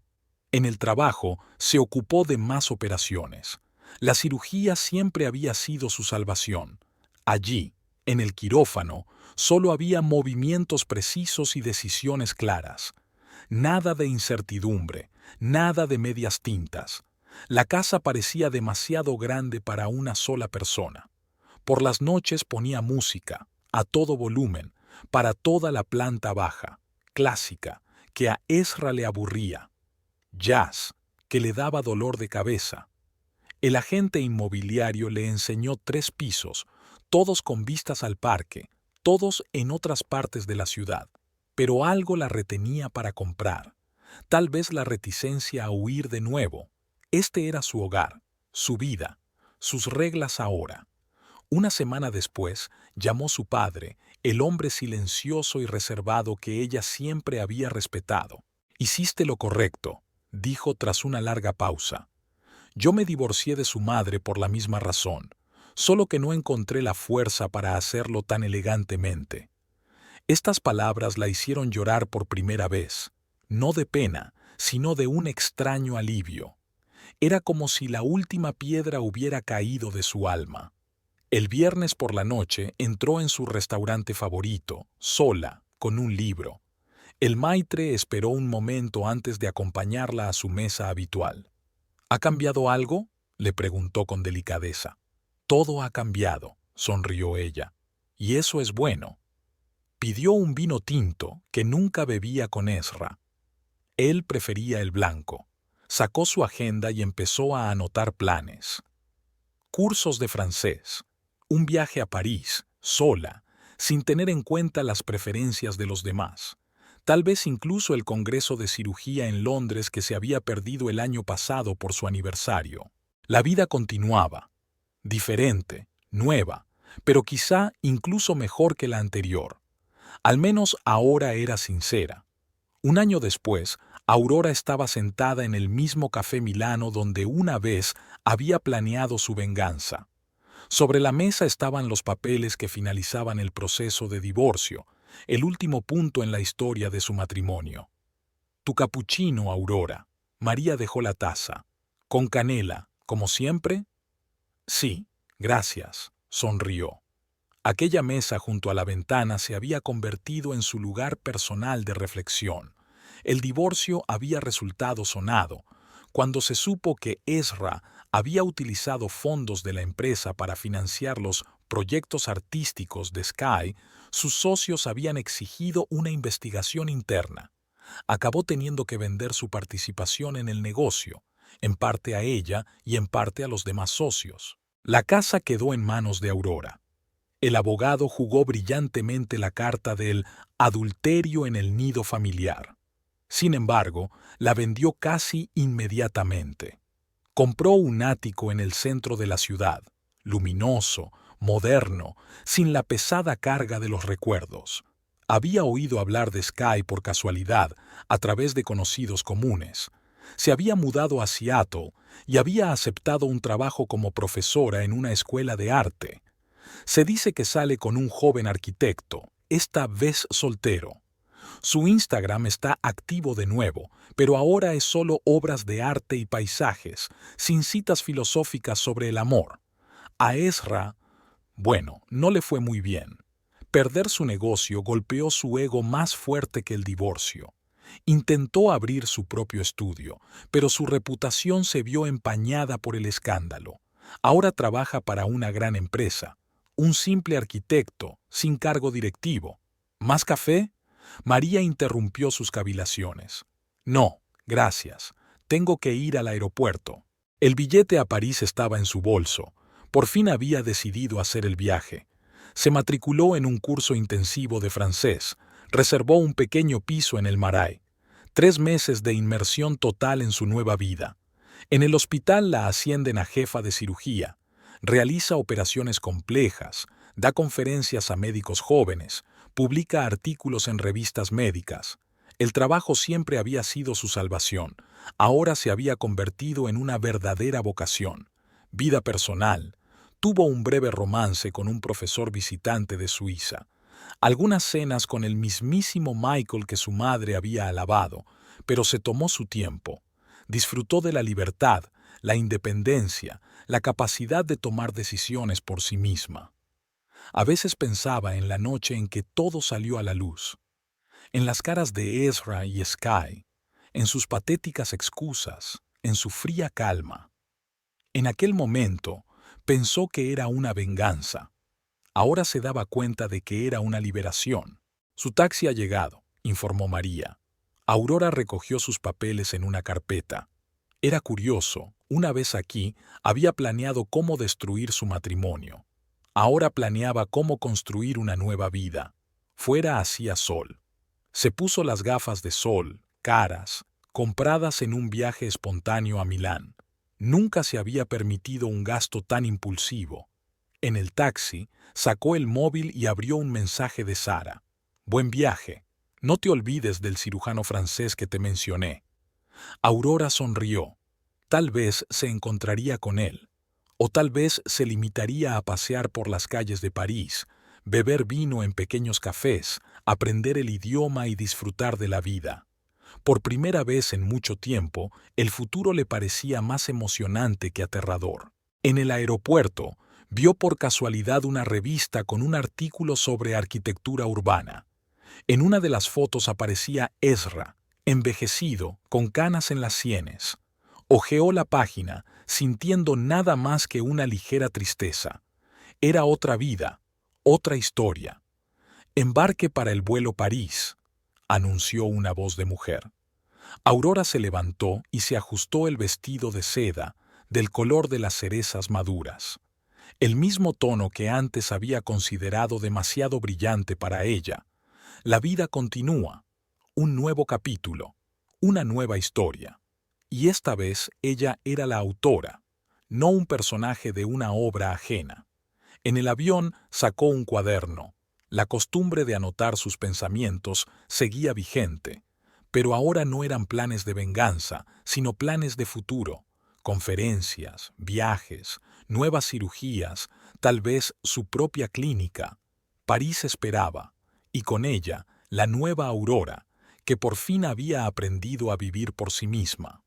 En el trabajo se ocupó de más operaciones. La cirugía siempre había sido su salvación. Allí, en el quirófano, solo había movimientos precisos y decisiones claras. Nada de incertidumbre, nada de medias tintas. La casa parecía demasiado grande para una sola persona. Por las noches ponía música, a todo volumen, para toda la planta baja, clásica, que a Ezra le aburría. Jazz, que le daba dolor de cabeza. El agente inmobiliario le enseñó 3 pisos, todos con vistas al parque, todos en otras partes de la ciudad. Pero algo la retenía para comprar. Tal vez la reticencia a huir de nuevo. Este era su hogar, su vida, sus reglas ahora. Una semana después, llamó su padre, el hombre silencioso y reservado que ella siempre había respetado. «Hiciste lo correcto», dijo tras una larga pausa. «Yo me divorcié de su madre por la misma razón, solo que no encontré la fuerza para hacerlo tan elegantemente». Estas palabras la hicieron llorar por primera vez, no de pena, sino de un extraño alivio. Era como si la última piedra hubiera caído de su alma. El viernes por la noche entró en su restaurante favorito, sola, con un libro. El maitre esperó un momento antes de acompañarla a su mesa habitual. ¿Ha cambiado algo?, le preguntó con delicadeza. Todo ha cambiado, sonrió ella. Y eso es bueno. Pidió un vino tinto que nunca bebía con Ezra. Él prefería el blanco. Sacó su agenda y empezó a anotar planes. Cursos de francés, un viaje a París, sola, sin tener en cuenta las preferencias de los demás. Tal vez incluso el congreso de cirugía en Londres que se había perdido el año pasado por su aniversario. La vida continuaba, diferente, nueva, pero quizá incluso mejor que la anterior. Al menos ahora era sincera. Un año después, Aurora estaba sentada en el mismo Café Milano donde una vez había planeado su venganza. Sobre la mesa estaban los papeles que finalizaban el proceso de divorcio, el último punto en la historia de su matrimonio. Tu capuchino, Aurora. María dejó la taza. ¿Con canela, como siempre? Sí, gracias, sonrió. Aquella mesa junto a la ventana se había convertido en su lugar personal de reflexión. El divorcio había resultado sonado. Cuando se supo que Ezra había utilizado fondos de la empresa para financiar los proyectos artísticos de Sky, sus socios habían exigido una investigación interna. Acabó teniendo que vender su participación en el negocio, en parte a ella y en parte a los demás socios. La casa quedó en manos de Aurora. El abogado jugó brillantemente la carta del adulterio en el nido familiar. Sin embargo, la vendió casi inmediatamente. Compró un ático en el centro de la ciudad, luminoso, moderno, sin la pesada carga de los recuerdos. Había oído hablar de Sky por casualidad, a través de conocidos comunes. Se había mudado a Seattle y había aceptado un trabajo como profesora en una escuela de arte. Se dice que sale con un joven arquitecto, esta vez soltero. Su Instagram está activo de nuevo, pero ahora es solo obras de arte y paisajes, sin citas filosóficas sobre el amor. A Ezra, bueno, no le fue muy bien. Perder su negocio golpeó su ego más fuerte que el divorcio. Intentó abrir su propio estudio, pero su reputación se vio empañada por el escándalo. Ahora trabaja para una gran empresa. Un simple arquitecto, sin cargo directivo. ¿Más café? María interrumpió sus cavilaciones. No, gracias. Tengo que ir al aeropuerto. El billete a París estaba en su bolso. Por fin había decidido hacer el viaje. Se matriculó en un curso intensivo de francés. Reservó un pequeño piso en el Marais. 3 meses de inmersión total en su nueva vida. En el hospital la ascienden a jefa de cirugía. Realiza operaciones complejas, da conferencias a médicos jóvenes, publica artículos en revistas médicas. El trabajo siempre había sido su salvación. Ahora se había convertido en una verdadera vocación. Vida personal. Tuvo un breve romance con un profesor visitante de Suiza. Algunas cenas con el mismísimo Michael que su madre había alabado, pero se tomó su tiempo. Disfrutó de la libertad, la independencia, la capacidad de tomar decisiones por sí misma. A veces pensaba en la noche en que todo salió a la luz, en las caras de Ezra y Sky, en sus patéticas excusas, en su fría calma. En aquel momento pensó que era una venganza. Ahora se daba cuenta de que era una liberación. Su taxi ha llegado, informó María. Aurora recogió sus papeles en una carpeta. Era curioso, una vez aquí, había planeado cómo destruir su matrimonio. Ahora planeaba cómo construir una nueva vida. Fuera hacía sol. Se puso las gafas de sol, caras, compradas en un viaje espontáneo a Milán. Nunca se había permitido un gasto tan impulsivo. En el taxi, sacó el móvil y abrió un mensaje de Sara. Buen viaje. No te olvides del cirujano francés que te mencioné. Aurora sonrió. Tal vez se encontraría con él, o tal vez se limitaría a pasear por las calles de París, beber vino en pequeños cafés, aprender el idioma y disfrutar de la vida. Por primera vez en mucho tiempo, el futuro le parecía más emocionante que aterrador. En el aeropuerto, vio por casualidad una revista con un artículo sobre arquitectura urbana. En una de las fotos aparecía Ezra, envejecido, con canas en las sienes. Hojeó la página, sintiendo nada más que una ligera tristeza. Era otra vida, otra historia. «Embarque para el vuelo París», anunció una voz de mujer. Aurora se levantó y se ajustó el vestido de seda, del color de las cerezas maduras. El mismo tono que antes había considerado demasiado brillante para ella. La vida continúa, un nuevo capítulo, una nueva historia. Y esta vez ella era la autora, no un personaje de una obra ajena. En el avión sacó un cuaderno. La costumbre de anotar sus pensamientos seguía vigente, pero ahora no eran planes de venganza, sino planes de futuro, conferencias, viajes, nuevas cirugías, tal vez su propia clínica. París esperaba, y con ella la nueva Aurora, que por fin había aprendido a vivir por sí misma.